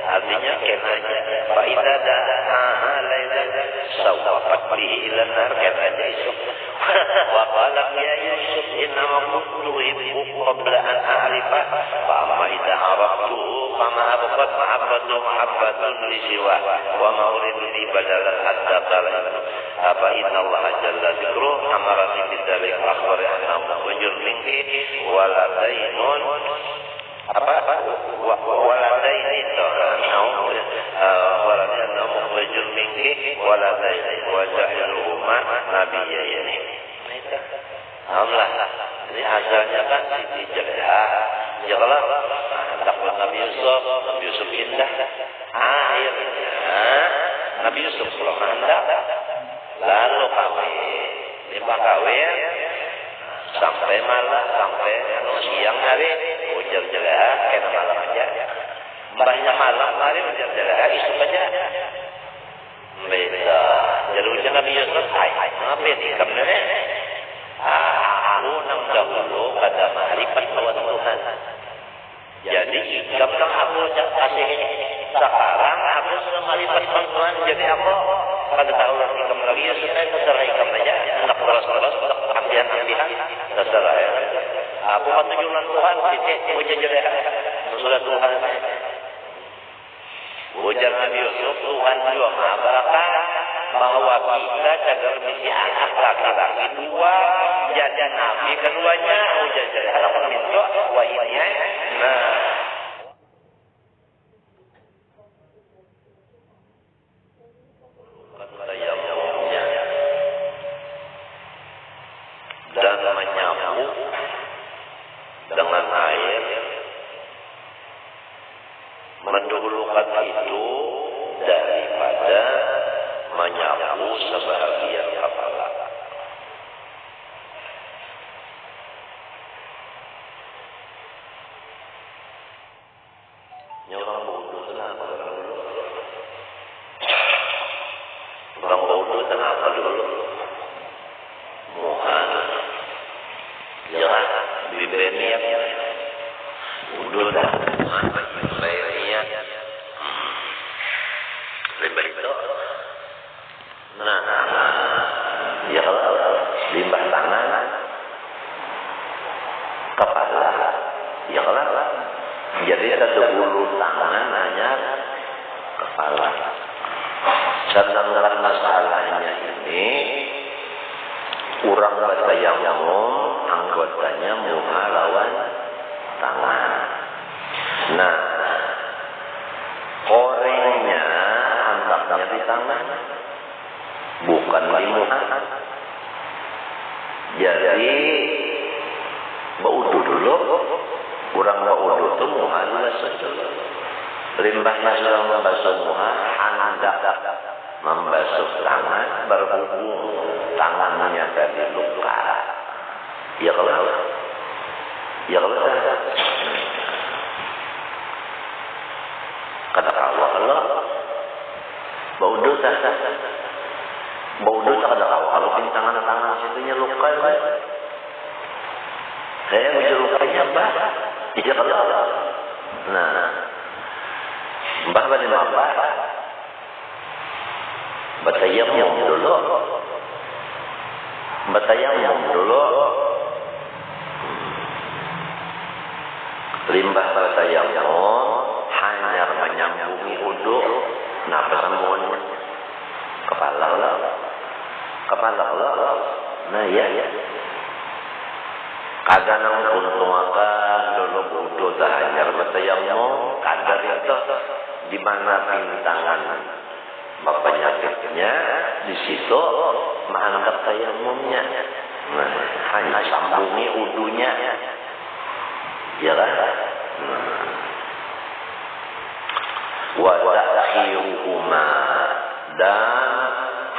Artinya kenanya fa idza da'a laylan sawafat bihi ila an-nar kenanya isu wa qala ya Yusuf inna kuntu uhibbuka qabla an a'rifa fa amma idza araftuhu fama abqat mahabbatun li siwa wa ma uridu bi badalan hatta qala apa inna Allah jalla dzikru amarani bidzalik akhbari anna mukhrijun minki waladainun apa waladaini itu waladana mukhrijun minki waladaini wa jahiluhuma nabiyyaini. Alhamdulillah. Ini asalnya kan Siti Jelah. Jelah takwa Nabi Yusuf indah. Akhirnya Nabi Yusuf berkehendak lalu kawin. Lima kawin sampai malam, sampai siang hari ujar Jelah kena malam aja. Banyak malam hari ujar Jelah isu aja. Beda. Jadi ujar Nabi Yusuf, apa ini sebenarnya? Aku nang dahulu pada marifat lawan Tuhan. Jadi ikam nang aku kasih sekarang aku sudah marifat Tuhan. Jadi aku pada tahu ikam lagi ya sudah terserah ikam aja. Nak terus ambian terserah ya. Aku kan tujuan Tuhan titik ujar Jelah sudah Tuhan. Ujar Nabi Yusuf Tuhan juga mengabarkan bahwa kita jaga misi anak laki-laki dua jadi nabi keduanya ujar Jelah harapan minta wahidnya. Nah dan menyapu dengan air beniat udah dah bayarnya limbah itu. Nah, ya kalau limbah tangan kepala, ya kalau jadi ada bulu tangan hanya kepala. Sedangkan masalahnya ini urang batayamum anggotanya muha lawan tangan. Nah, korengnya handaknya di tangan, bukan di muha. Jadi baudu dulu, kurang baudu itu muha dulu. Limbahnya sudah membasuh muha, handak membasuh tangan, berhubung tangannya tadi luka. Ya kalau kata Allah baudu tak ada kalau tangan situnya luka. Saya bisa lukanya bah. Ya kalau nah mbah balik apa? Batayamum dulu. Limbah batayamum hanya menyambungi wudu. Nah, bersambungan kepala Allah. Nah, ya. Kadang kuntuakan dulu wudu hanya batayamum. Kadang itu di mana pintangan penyakitnya di situ mengangkat tayamumnya. Nah, hanya sambungi wudunya. Ya kan? Wa ta'khiruhuma dan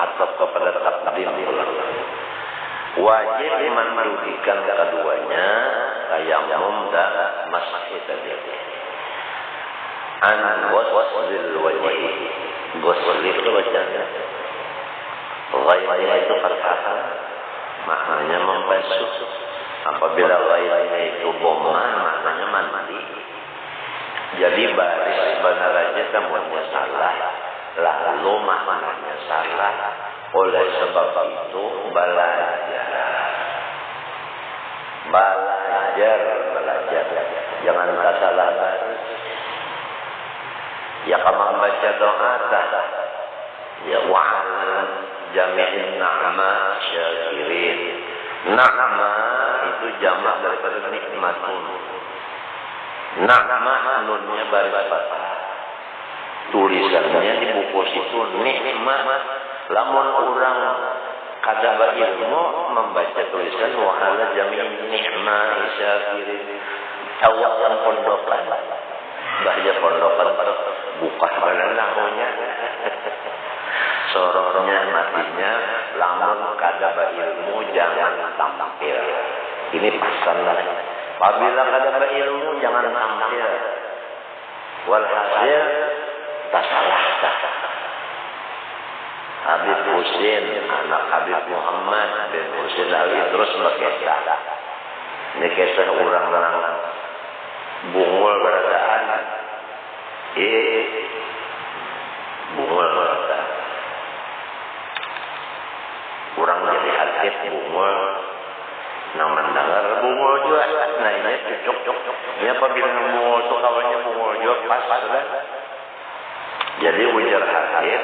atap kepada takdim wajib merugikan keduanya tayamum dan masjid tadi. An ghuslil wajhi. Ghusl itu bacanya ghairnya itu fathah, maknanya membasuh. Apabila ghairnya itu dhamma, maknanya mandi. Jadi baris benar aja semuanya salah, lalu maknanya salah. Oleh sebab itu belajar, jangan salah baris. Ya kamu baca doa dah. Ya wa'al jami'in na'ma syakirin. Na'ma itu jamak daripada nikmatun. Na'ma nunnya baris fathah. Tulisannya di buku situ nikmat. Lamun orang kada ilmu membaca tulisan wa'al jami'in ni'ma syakirin. Awalan pondokan. Bahaya pondokan buka badan lahirnya sorornya matinya lamun kada ilmu jangan tampil. Ini pesan lah. Apabila kada ilmu jangan tampil. Walhasil tasalah. Habib Husin anak Habib Muhammad bin Husin Ali terus berkisah. Ini kisah orang-orang bungul beradaan. Bungul beradaan. Kurang jadi hadis bungul. Nang mendengar bungul juga. Nah ini cocok. Ini apabila bungul itu kawannya bungul juga pas kan. Jadi ujar hadis.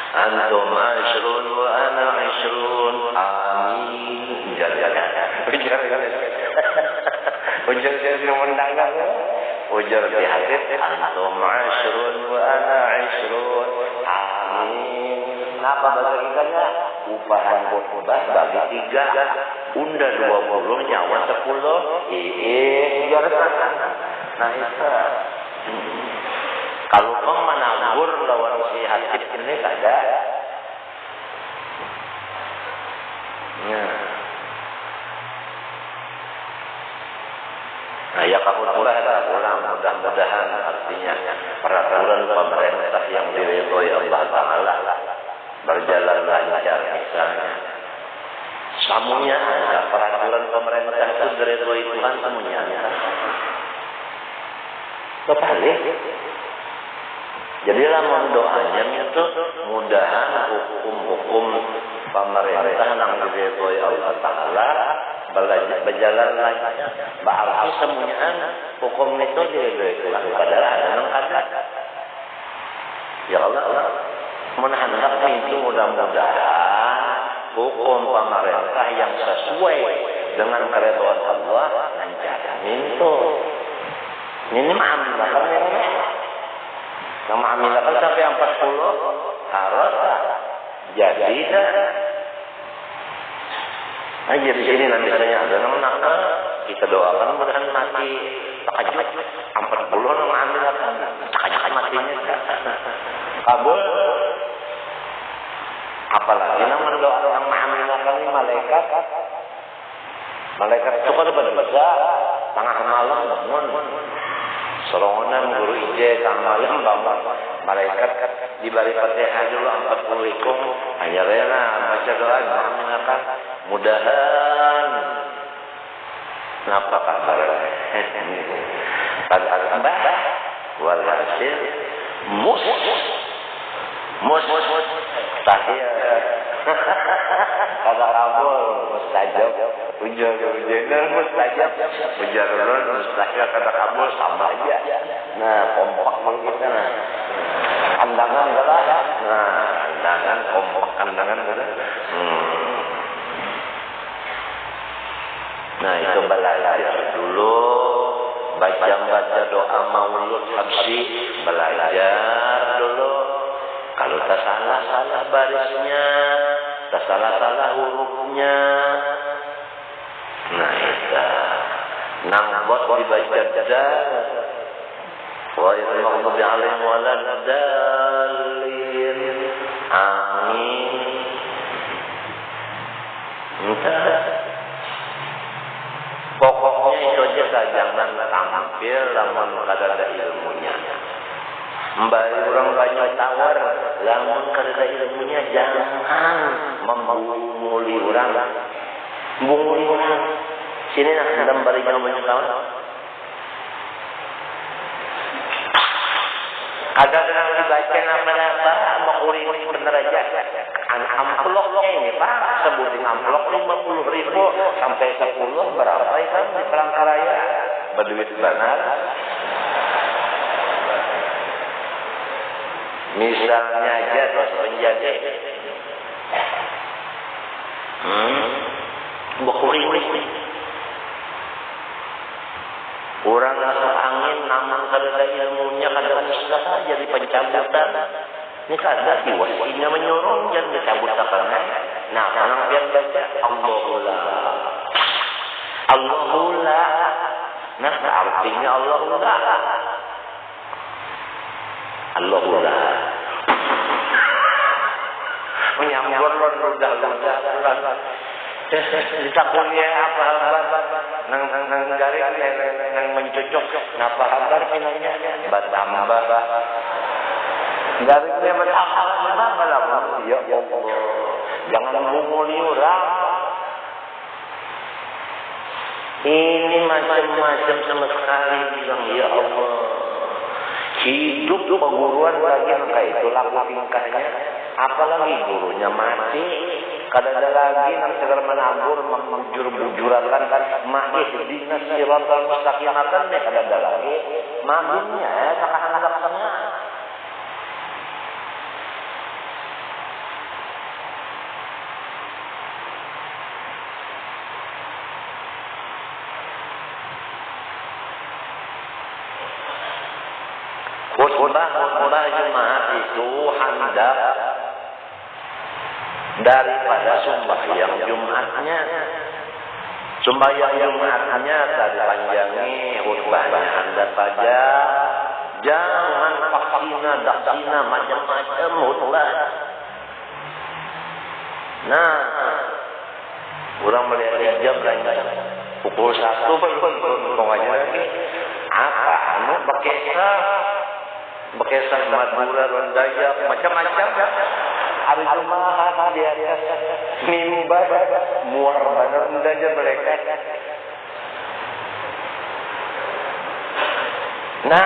Antum ashrun wa ana ashrun. Amin. Ujar jadi mendengar. Ujar di hadis antum ashrun wa ana ashrun. Amin. Kenapa bagi-baginya? Upahan khutbah bagi 3. Unda 20 nyawa 10. Biar nah itu. Kalau kau menabur lawan si hadis ini kada. Ya. Nah, ya kabullah mudah-mudahan artinya peraturan pemerintah yang diridhoi Allah Ta'ala berjalan lancar misalnya Semuanya ada peraturan pemerintah itu diridhoi Tuhan semuanya ada. Kebalik. Jadi lamun doanya itu mudahan hukum-hukum pemerintah yang diridhoi Allah Taala berjalan lancar. Berarti semuanya hukum itu diridhoi Tuhan. Padahal ada yang ada. Ya Allah, menahan itu mudah-mudahan hukum pemerintah yang sesuai dengan keridhaan Allah lancar. Ini ma'amilakan yang nama amilakan sampai 40 harus jadi dah. Nah, jadi sini nanti saya ada nama kita doakan mudah-mudahan mati takajud 40 nama amilakan takajud matinya kabul. Apalagi nama doa orang amilakan ini malaikat itu kan berbeza tengah malam bangun serongonan guru ije tengah malam bangun malaikat di balik Fatihah dulu 40 ikum hanya rela baca doa amilakan mudahan apa kabar pada al-ambah walhasil mus tahiyat kata kabul mustajab ujar mustajab ujarun mustajab kata kabul sama aja. Nah kompak kita kandangan kalah. Nah kandangan kompak kandangan gitu. Nah itu belajar dulu baca doa maulud habsi belajar dulu. Kalau tak salah barisnya, tak salah hurufnya. Nah itu nambot dibaca dah. Ghairil maghdubi alaihim waladdallin. Amin. Entah. Pokoknya itu aja jangan tampil lamun kada ada ilmunya. Mbak orang banyak tawar, lamun kada ilmunya jangan membunguli orang. Bunguli orang. Sini nak dalam barikan banyak tawar. Kadang-kadang dibaca apa makuri bener aja. Amploknya ini Pak, sebutin amplok 50.000 sampai 10 berapa itu di Palangkaraya? Berduit benar. Misalnya aja terus penjaga berkuring orang masuk angin namun kada ilmunya kada usaha jadi pencabutan ini kada diwasinya menyuruh jangan dicabutakan. Nah orang biar baca Allahullah nah artinya Allahullah menyambur udah ditakunya apa nang garing nang mencocok napa kabar pinanya batambah garingnya bertambah lah ya Allah jangan menguli orang ini macam-macam sama sekali bilang ya Allah hidup perguruan lagi maka itu laku tingkahnya apalagi gurunya mati kada ada lagi nang segar menabur menjur-bujurakan mahis dinas siratal mustaqimatan kada ada lagi maminnya sakahan laksana khutbah Jumat itu hendak daripada sembahyang Jumatnya. Sembahyang Jumatnya tadi panjangi khutbahnya hendak saja. Jangan daksina macam-macam khutbah. Nah, orang melihat jam lain pukul 1 belum aja lagi. Apa bekesah Madura Rondaya macam-macam hari Jumat di atas mimbar muar bener aja mereka. Nah,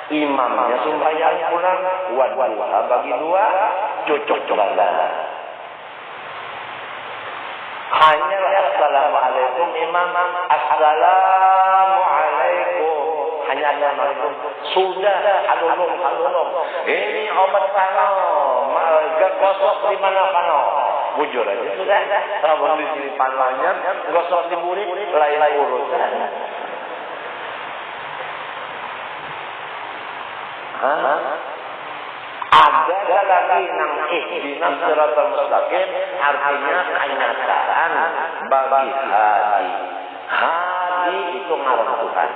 imamnya sembahyang pulang wadduha bagi dua cocok banget. Hanya assalamualaikum imam, assalamualaikum, hanya assalamualaikum. Sudah halulung. Ini obat pano, gosok di mana pano? Bujur aja sudah. Kalau di sini panonya, gosok di murid lain urusan. Ada lagi nang ihdinas siratal mustaqim, artinya kenyataan bagi hadi. Hadi itu ngaran Tuhan.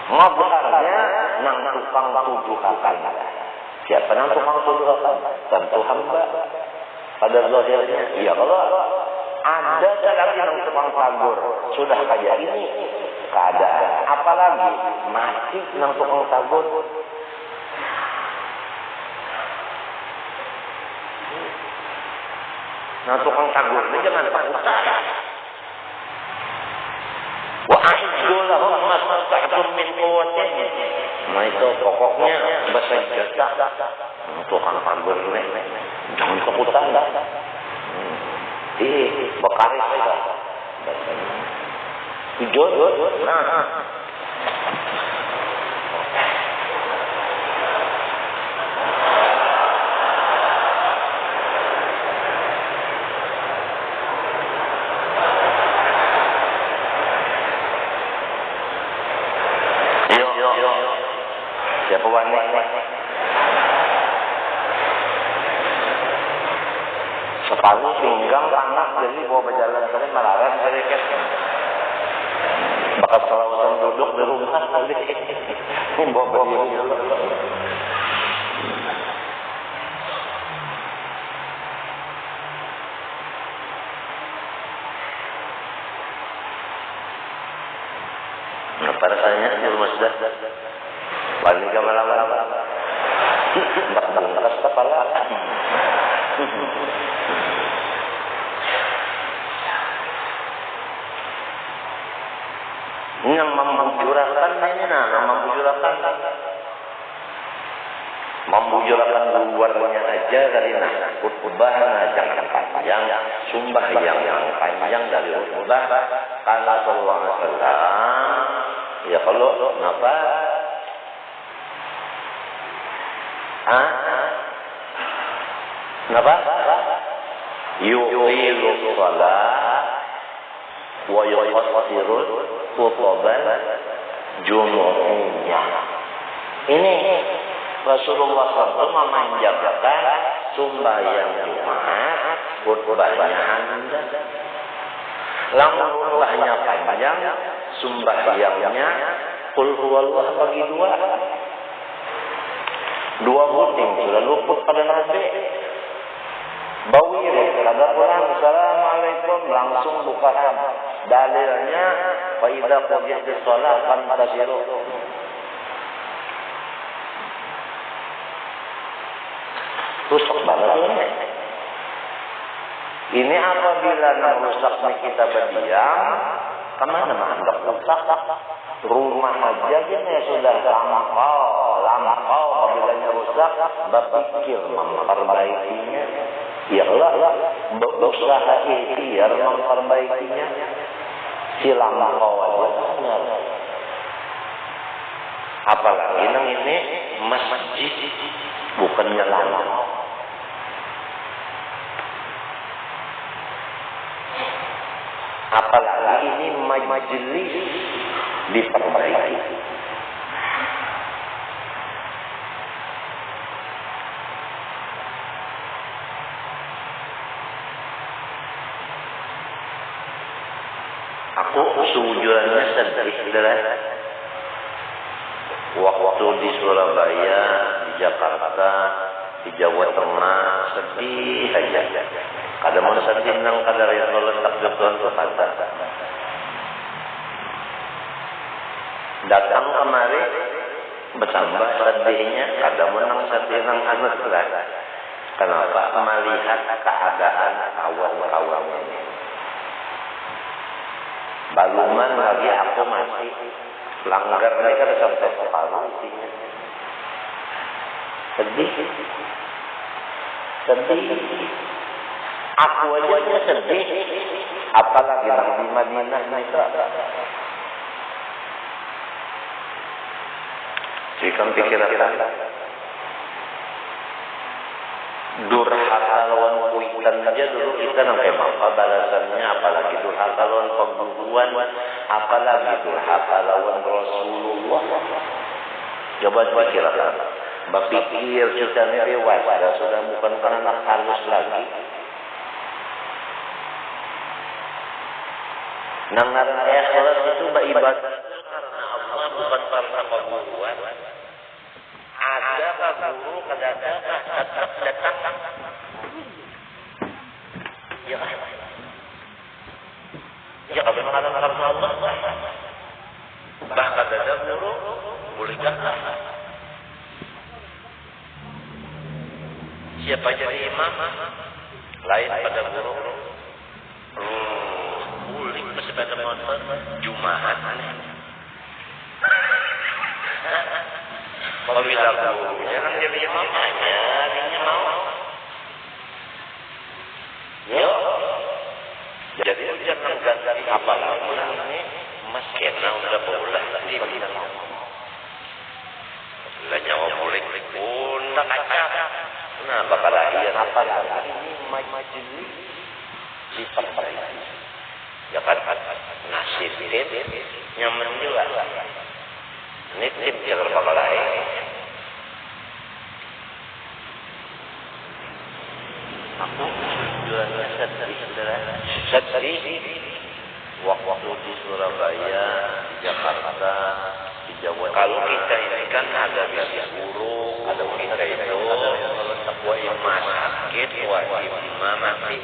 Ngobrolnya nang tukang tuduhakan. Siapa nang tukang tuduhakan? Tentu hamba. Pada zahirnya, ya Allah. Ada lagi nang tukang tagur. Sudah kayak ini keadaan. Apalagi mati nang tukang tagur. Nah, tukang tagur ini jangan takut. Wa a'iddu lahum mastata'tum min quwwatin. Nah, itu pokoknya bahasa jasa. Tukang tagur ini jangan takutan. Bekaris lah. Hijau. Nah. Siapa wanita? Separuh pinggang panas jadi bawa berjalan kali melarat kali kan. Bakal selawatan duduk di rumah kali. Ini bawa berdiri. Nah, pada saya di rumah sudah. Paling gak malam-malam. Bak-bak kepala. Yang membujurakan ini membujurakan luarnya aja kali khutbah jangan panjang, sumbah yang panjang dari khutbah. Kala sallallahu alaihi wasallam, ya kalau kenapa? Kenapa? Yuqilu shalah wa yuqassiru khutban jumu'iyah. Ini Rasulullah SAW memanjangkan sembahyang Jumat, khutbahnya anda. Lamun khutbahnya panjang, sembahyangnya qul huwallah bagi dua gunting sudah luput pada Nabi. Bawir pada Quran assalamualaikum langsung buka ram. Dalilnya fa idza qudiyatish shalah fantasiru. Rusak banget ini. Ini apabila nak rusak kita berdiam, kemana hendak rusak? Rumah aja ya sudah lampau apabila rusak, berpikir memperbaikinya. Ya Allah, berusaha ikhtiar memperbaikinya. Si lampau aja. Apalagi nang ini masjid, bukannya lampau. Apalagi ini majelis diperbaiki. Aku sejujurnya sedih adalah waktu di Surabaya, di Jakarta, di Jawa Tengah, sedih aja. Kadang mau sedih nang kadar yang letak Tuhan tuh kata. Datang kemari bertambah sedihnya, kadang menang sedih nang anak lah. Kenapa? Melihat keadaan kawan-kawan ini. Baluman lagi aku masih langgar ini kan sampai separuh isinya. Sedih. Aku aja sedih. Apalagi di Madinah itu. Jika pikiran durhaka lawan kuitan saja dulu kita sampai apa balasannya, apalagi durhaka lawan pembunuhan, apalagi durhaka lawan Rasulullah. Coba pikirkan. Berpikir kita ini dewasa, sudah bukan anak halus lagi. Nangaran ikhlas itu beribadah karena Allah, bukan karena pembunuhan. Ada guru kadang-kadang datang. Ya kalau memang karena Allah. Bahkan ada guru bolehkan siapa jadi imam lain pada guru. Ulik sepeda motor Jumat. Apabila gurunya kan dia punya mamanya, dia mau. Yo. Jadi jangan ganti apa lagi ini. Mas Kena udah bola tadi. Lah nyawa boleh pun tak kaca. Nah, bakal lagi apa lagi ini majelis diperbaiki. Ya kan nasibin nyaman juga. Ini tim jalur bakal lain. Aku tujuannya sedih. Waktu di Surabaya, di Jakarta, di Jawa. Kalau kita ini kan ada visi guru, ada kita itu, wa imma sakit, wa imma mati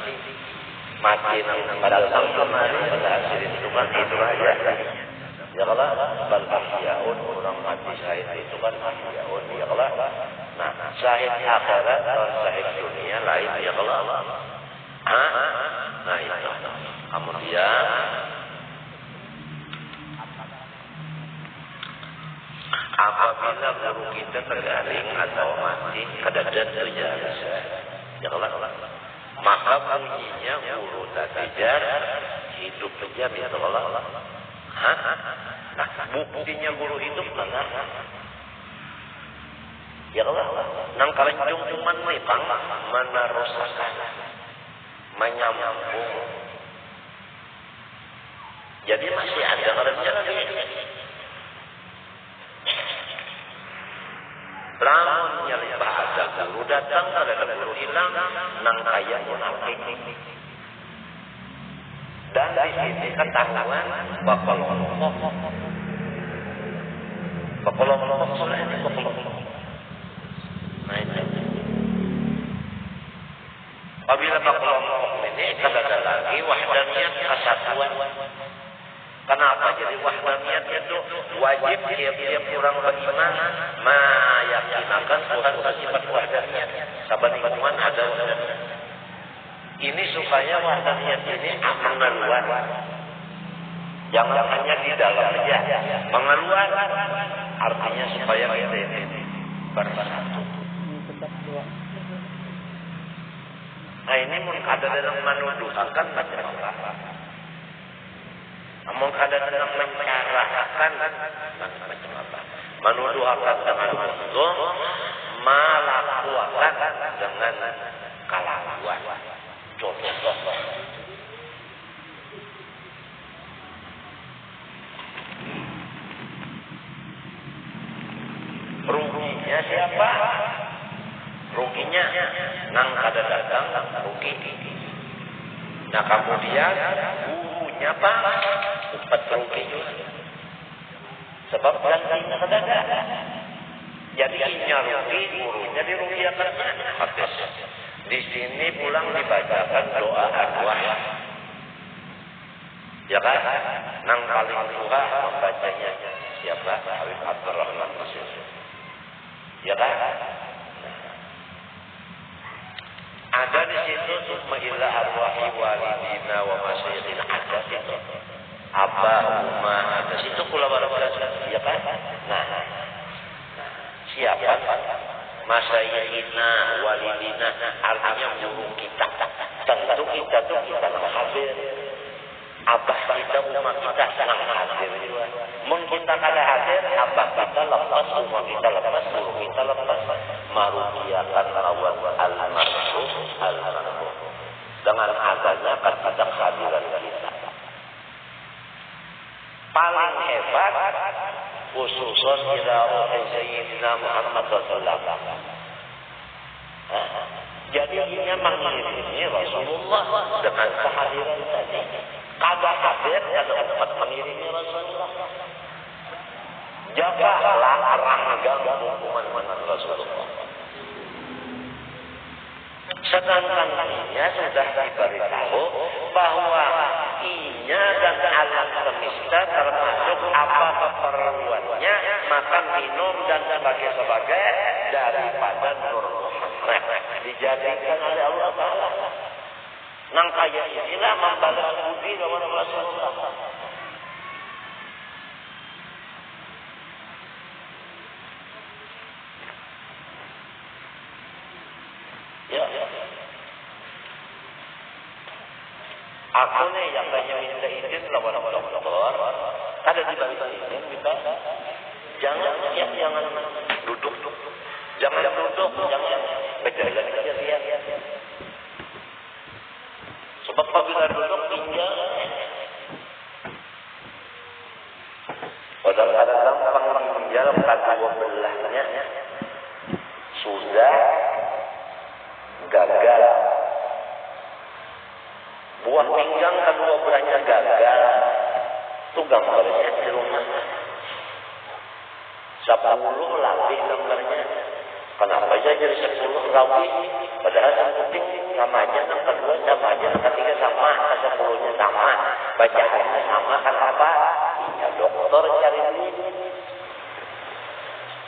pada kemarin pada hasil itu kan itu aja. Ya kalau bal ahyaun orang mati syahid itu kan ahyaun ya kalau. Nah, syahid akhirat dan syahid dunia lain ya kalau. Nah itu. Kemudian apabila guru kita tergaring atau mati kedadan terjadi ya kalau. Maka bunyinya guru tatijar hidup saja minta Allah. Nah, buktinya guru hidup mana? Ya Allah, nang kalencung cuman mipang menerusakan, menyambung. Jadi masih ada rencana lamun nyari bahasa guru datang, ada guru hilang, nang kaya munafik. Dan di sini ketahuan bakal ngomong soleh ini bakal ngomong. Nah itu. Apabila bakal ngomong ini ada lagi wahdaniyat kesatuan. Kenapa? Jadi wahdaniyat itu wajib tiap-tiap orang beriman meyakinakan Tuhan bersifat wahdaniyat. Sabaniman ada wahdaniyat. Ini supaya wahdaniyat ini mengeluar. Jangan hanya di dalam saja. Mengeluar artinya supaya kita ini bersatu. Nah ini ada dalam menuduhkan macam apa? Namun ada dalam mencarahkan macam apa? Menuduhkan dengan uzum, melakukan dengan kelakuan. Contoh. Ruginya siapa? Ruginya nang kada datang rugi. Nah kemudian gurunya pak sempat rugi juga. Sebab gantinya kada ada. Jadi inya rugi, gurunya dirugikan. Habis. Di sini pulang dibacakan doa arwah. Ya kan? Nang paling tua membacanya siapa? Habib Abdurrahman Rasul. Ya kan? Ada di situ summa ila arwahi walidina wa masyikhina, ada situ. Abah, Umah, ada situ pula barang-barang, ya kan? Nah, siapa? Masyayikhina, walidina, artinya guru kita. Tentu kita tuh kita hadir. Abah kita, Umah kita senang hadir juga. Mungkin kita kada hadir, abah kita lepas, Umah kita lepas, guru kita lepas. Marukiakan lawan al-marhum, al-marhum. Dengan adanya kata kehadiran kita. Paling hebat khususan ila ruhi Sayyidina Muhammad sallallahu. Jadi ini mengirimi Rasulullah dengan kehadiran tadi. Kada hadir ada umat mengirimi Rasulullah. Jagalah ranggang hubungan dengan Rasulullah. Sedangkan ia sudah diberitahu bahwa inya dan alam semesta termasuk apa keperluannya, makan, minum dan sebagai daripada Nur Muhammad dijadikan oleh Allah Ta'ala. Nang kaya inilah membalas budi kepada Rasulullah. Ya. Aku nih yang banyak minta izin lawan dokter, ada di balik izin kita. Jangan duduk, jangan berjalan dia. Sebab apabila duduk tinggal, kadang-kadang tinggal kedua belahnya sudah gagal. Buah pinggang kedua belahnya gagal. Itu gambarnya di rumah. 10 lebih gambarnya. Kenapa aja jadi 10 lebih? Padahal yang penting sama aja, yang kedua sama aja, yang ketiga sama, yang 10-nya sama, bacaannya sama, kan apa? Ya dokter cari duit.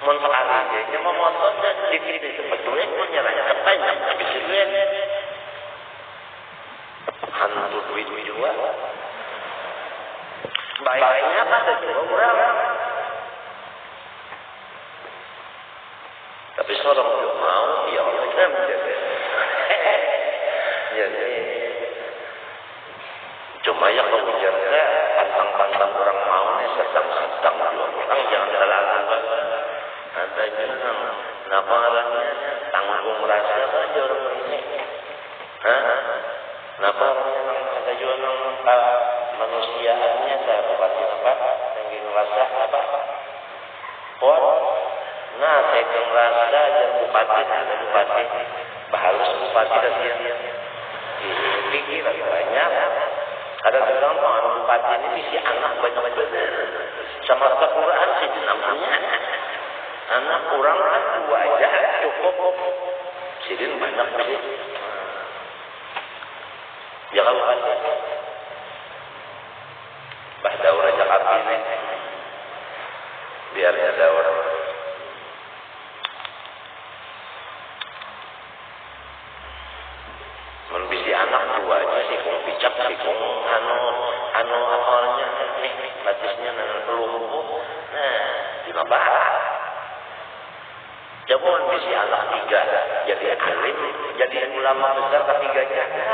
Sekali aja, cuma motornya sedikit sebetulnya menyerahnya kepanjang tapi duit. Hantu duit juga. Baiknya kata juga kurang. Tapi seorang belum mau, ya Allah kita menjaga. Jadi, cuma yang menjaga pantang-pantang orang mau nih sedang juga. Orang jangan terlalu. Ada juga, kenapa orangnya tanggung rasa aja orang ini? Kenapa orangnya ada juga manusiaannya saya bupati apa? Tanggung rasa apa? Nah, saya rasa aja bupati ada bupati, bahalus bupati dan dia pikir banyak. Ada bilang bupati ini misi anak banyak-banyak sama Al-Quran sih namanya. Anak kurang 2 aja cukup. Sidin banyak sih. Jangan lupa. Bah daurah Jakarta ini. Biarnya daurah. Membisi anak 2 aja sih, kung picak sih, kung anu awalnya nih, batisnya lumpuh. Nah, 5 bahan. Coba membisi anak 3, jadi alim, jadi ulama besar ketiganya.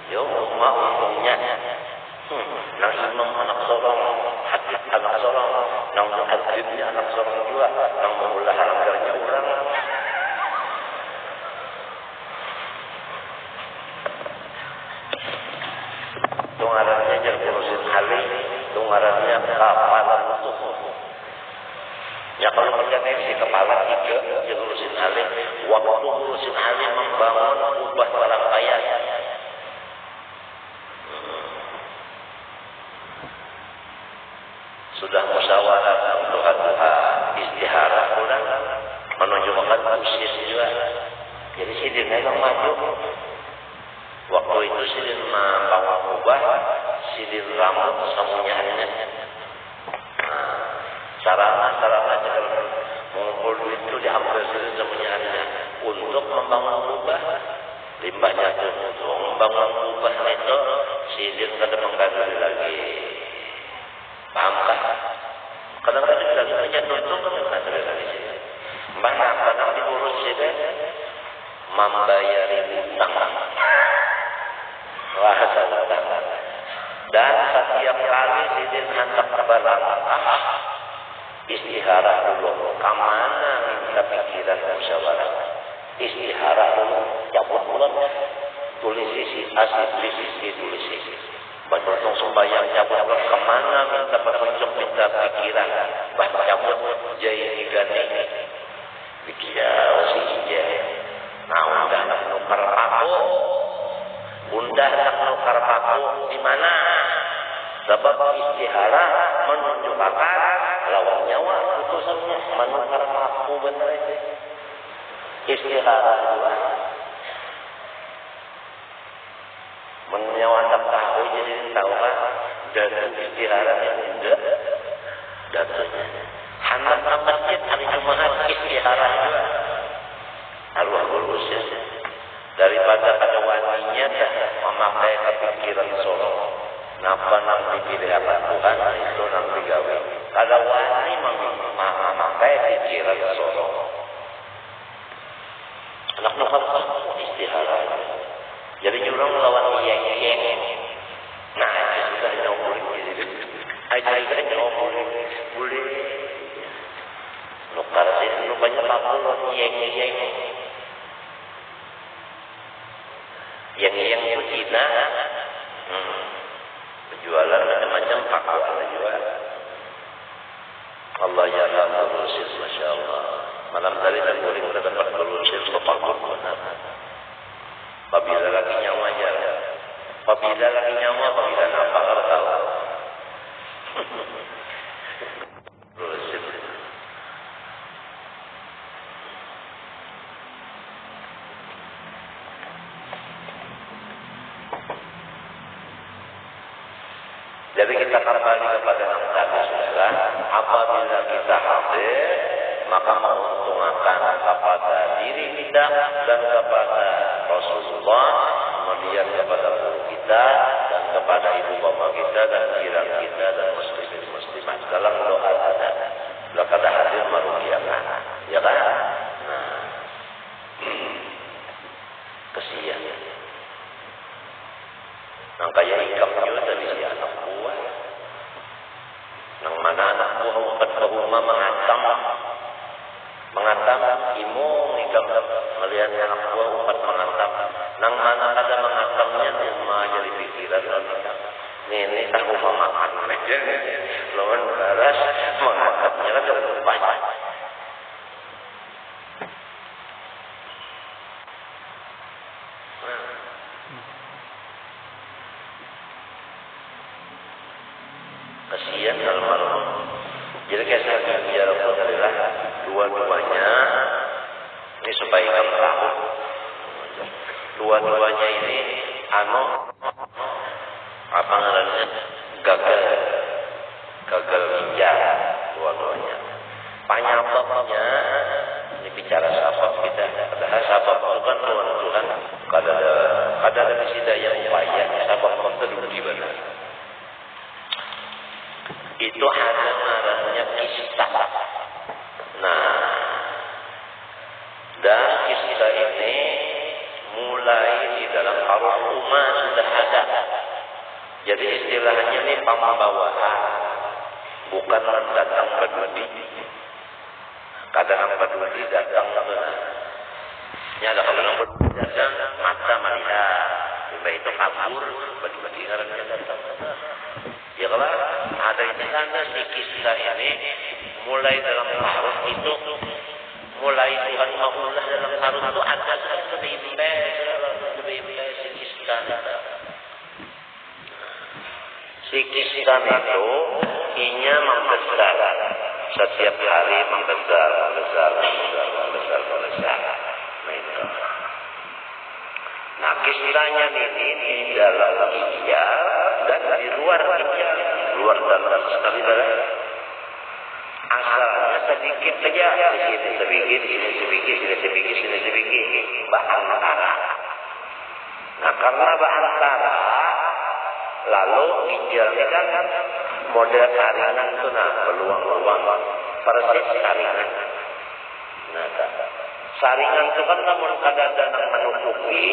Yo, mau umumnya. Nang imam anak seorang, hadis anak seorang, nang muadzzinnya anak seorang juga, nang mengulah harganya orang. Tungarannya jangan urusin halim, tungarannya kapalan untuk. Ya kalau melihat si kepala 3 yang urusin halim, waktu urusin halim membangun ubah barang kaya. Sudah musyawarah doa-doa istihara pulang menunjukkan usia juga. Jadi sidin memang maju. Waktu itu sidin membawa ubah, sidin rambut semuanya. Sarana mengumpul duit itu diambil sidin semuanya untuk membangun ubah. limbahnya tuntung bangun ubah itu sidin kada mengkandung lagi. Paham kan? Kadang-kadang bilang hanya tuntung kan ada lagi sih. Mana kadang diurus sih deh membayari utang. Bahasa utang. Dan setiap kali sidin hantar barang istihara dulu. Kamana minta pikiran musyawarah. Istihara dulu. Cabut bulan. Tulis isi asli, tulis isi, tulis isi. Beruntung sembahyang cabut bulan. Kemana minta petunjuk, minta pikiran. Baca cabut jaya gani. Pikiran si ije. Nah, undah nak nukar paku. Undah nak nukar paku di mana? Sebab istihara menunjukkan lawan nyawa putusannya menukar paku benar itu. Istihara juga. Menyawa tak tahu jadi tahu kan dan istiharanya enggak datanya. Hantar masjid hari Jumat istihara juga. Arwah lulus ya. Daripada pada waninya dah memakai kepikiran solo. Napa nang dipilih apa Tuhan itu nang digawe. Kada wani memakai pikiran solo. Anak-anak istihara. Jadi jurang melawan yang. Nah, itu sudah nyobol gitu. Aja nyobol. Boleh. Nukar sih rupanya papul yang. Yang itu Cina. Penjualan macam-macam paku ada juga. Allah ya Allah berusia Masya Allah. Malam tadi saya boleh dapat berusia sepakat benar. Apabila lagi nyawa aja. Apabila lagi nyawa, apabila nampak harus tahu. Jadi kita kembali kepada yang tadi saudara. Apabila kita hadir, maka menguntungkan kepada diri kita dan kepada Rasulullah, kemudian kepada guru kita dan kepada ibu bapak kita dan jiran kita dan muslimin-muslimat dalam doa ada. Bila kata hadir merugiakan, ya kan? Nah, kesian. Nang kaya ikam juga tadi si anak buah. Nang mana anak buah upat ke rumah mengatam imung ikam melihat anak buah upat mengatam. Nang mana ada mengatamnya cuma jadi pikiran ikam. Ini tahu memakan aja. Lawan baras mengatamnya kan banyak. Kasihan kalau malam. Jadi kayak saya bicara pun adalah dua-duanya ini supaya kamu tahu. Dua-duanya ini apa namanya gagal ginjal dua-duanya. Penyebabnya ini bicara sabab kita. Padahal sabab itu kan Tuhan kada ada yang upaya sabab itu gimana? Itu ada namanya kista. Nah, dan kista ini mulai di dalam Ar-Rahman sudah ada. Jadi istilahnya ini pembawaan, bukan datang peduli. Kadang peduli datang benar. Ini ada kadang peduli datang mata melihat, lebih itu kabur, peduli ngarannya datang. Ya kalau ada ini tanda si kisah ini mulai dalam harus itu mulai Tuhan maulah dalam harus itu ada lebih si kisah. Si kisah itu inya membesar setiap hari membesar. Nah kisahnya ini di dalam ginjal dan di luar ginjal, luar dalam sekali dalam. Asalnya sedikit saja, di sini sedikit, sini sedikit, sini sedikit, sini sedikit, bahan makanan. Nah karena berantara, lalu ginjal ini kan model saringan itu, nah peluang-peluang persis saringan. Nah saringan itu kan namun kadang-kadang menutupi.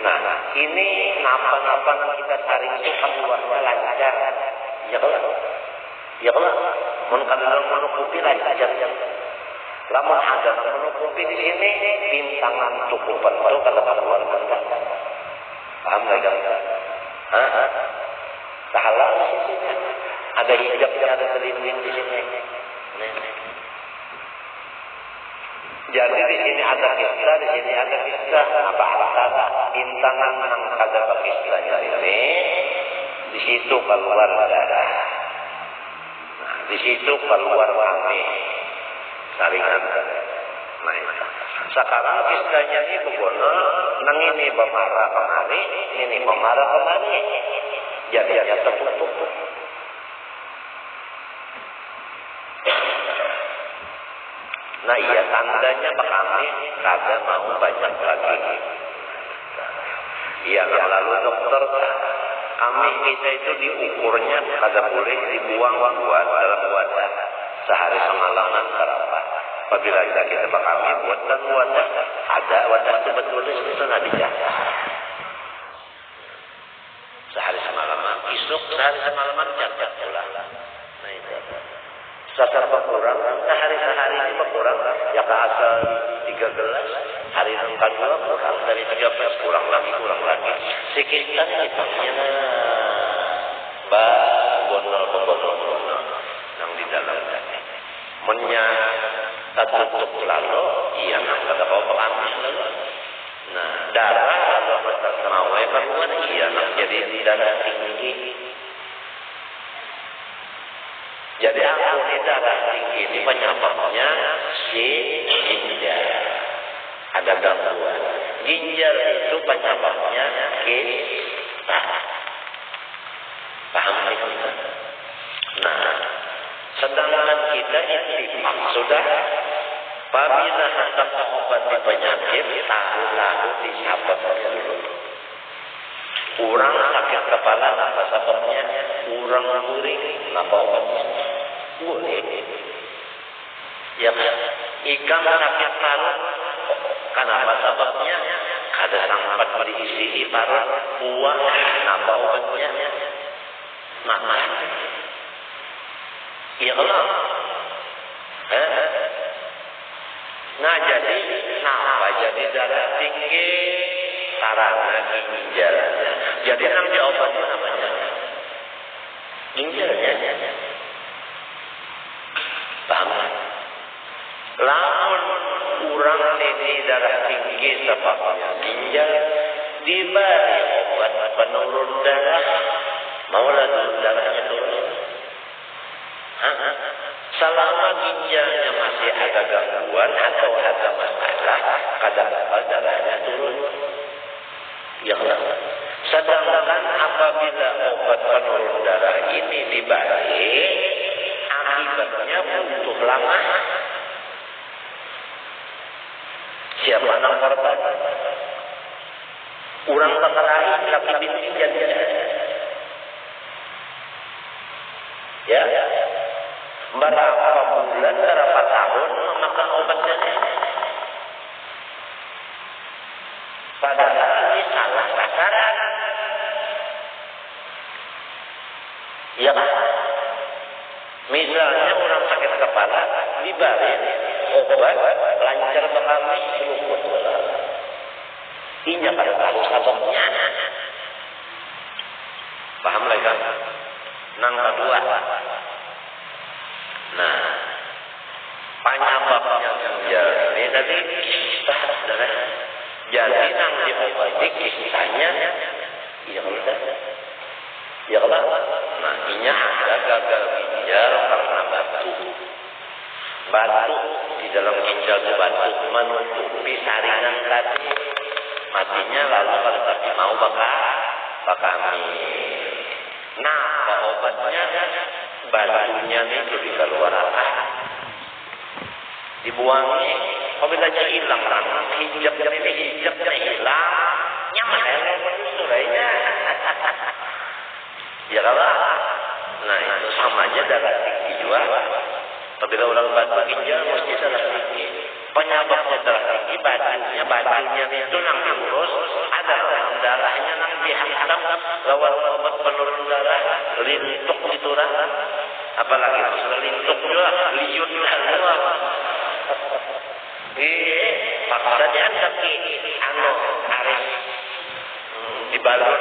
Nah ini napa-napa kita saring itu keluarnya lancar. Ya kalau, ya kalau kadang-kadang menutupi lancar. Lama ada menutupi di sini bintangan cukup itu kata keluar bentang. Paham nggak kan? Salah di sini. Ada hijabnya, ada selimut di sini. Jadi di sini ada kisah, di sini ada kisah. Apa antara bintangan yang ada kisahnya ini, di situ keluar darah. Nah, di situ keluar kami saringan. Nah, sekarang kisahnya ini begono, nang ini pemarah kemari, ini pemarah kemari. Jadi ada tertutup. Nah iya tandanya kami kagak mau banyak lagi. Iya lalu dokter kami kita itu diukurnya kagak boleh dibuang buat dalam wadah sehari semalaman berapa. Apabila kita kami buat dan wadah ada wadah sebetulnya itu nggak dijaga. Sehari semalaman, isuk sehari semalaman jaga pula. Nah itu. Sasar berkurang, sehari-sehari ini berkurang. Ya ke asal 3 gelas, hari yang kedua kurang dari 13 kurang lagi. Sekitar hitungnya bonol yang di dalam tadi. Menya tertutup lalu, iya kata kau pengambil lalu. Nah darah atau macam terawai keluar, iya jadi darah tinggi. Jadi aku ini darah tinggi ini penyebabnya si ginjal. Ada gangguan. Ginjal itu penyebabnya kita. Paham kita? Nah, sedangkan kita intifak sudah. Apabila hendak mengobati penyakit, tahu disabab dulu. Kurang sakit kepala, apa sebabnya? Kurang guring, apa obatnya? Boleh. Ya, ikan sakit parut, karena apa sebabnya? Kada sampat diisi parut, buah, apa obatnya? Mama. Ya Allah. Nah jadi, kenapa jadi darah tinggi? Sarana ginjalnya. Jadi nang jawabannya namanya ginjalnya. Paham? Lamun kurang ini darah tinggi sebabnya ginjal, diberi obat penurun darah. Maulah darahnya turun. Selama ginjalnya masih ada gangguan atau ada masalah, kadang-kadang darahnya turun. Ya Allah. Sedangkan apabila obat penurun darah ini diberi, akibatnya butuh lama. Siapa yang korban? Kurang terkait laki binti jadi. Ya. Berapa bulan, berapa tahun memakan obatnya? Padahal ini salah sasaran. Ya kan? Misalnya orang sakit kepala diberi obat lancar bekami luput. Ini pada tahu sababnya. Paham lagi kan? Nang kedua. Nah, penyebabnya ginjal ini tadi kita darah. Jadi nang diobati kisahnya, ya Allah. Ya Allah. Nah, ini ada gagal ginjal karena batu. Batu di dalam ginjal itu batu menutupi saringan tadi. Matinya lalu kalau tapi mau bakami. Nah, obatnya batunya itu di keluar apa? Dibuangnya. Apabila hilang kan, hijabnya hilang, nyaman. kalah. Nah itu sama aja darah tinggi juga. Apabila orang batu ginjal mesti darah tinggi. Penyebabnya darah tinggi, batunya itu yang diurus, ada darahnya yang dihantam, lawan obat penurun darah, lintuk itu darah. Apalagi lintuk juga, liut juga. Paksa dianggap aris dibalur.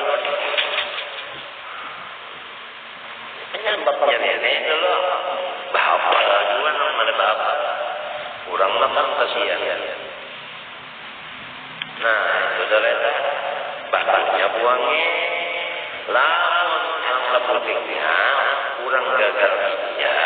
Penyebabnya nenek dulu bapak juga namanya bapak kurang makan kasihan. Nah itu adalah bapaknya buangnya lamun yang lebih kurang gagal ginjal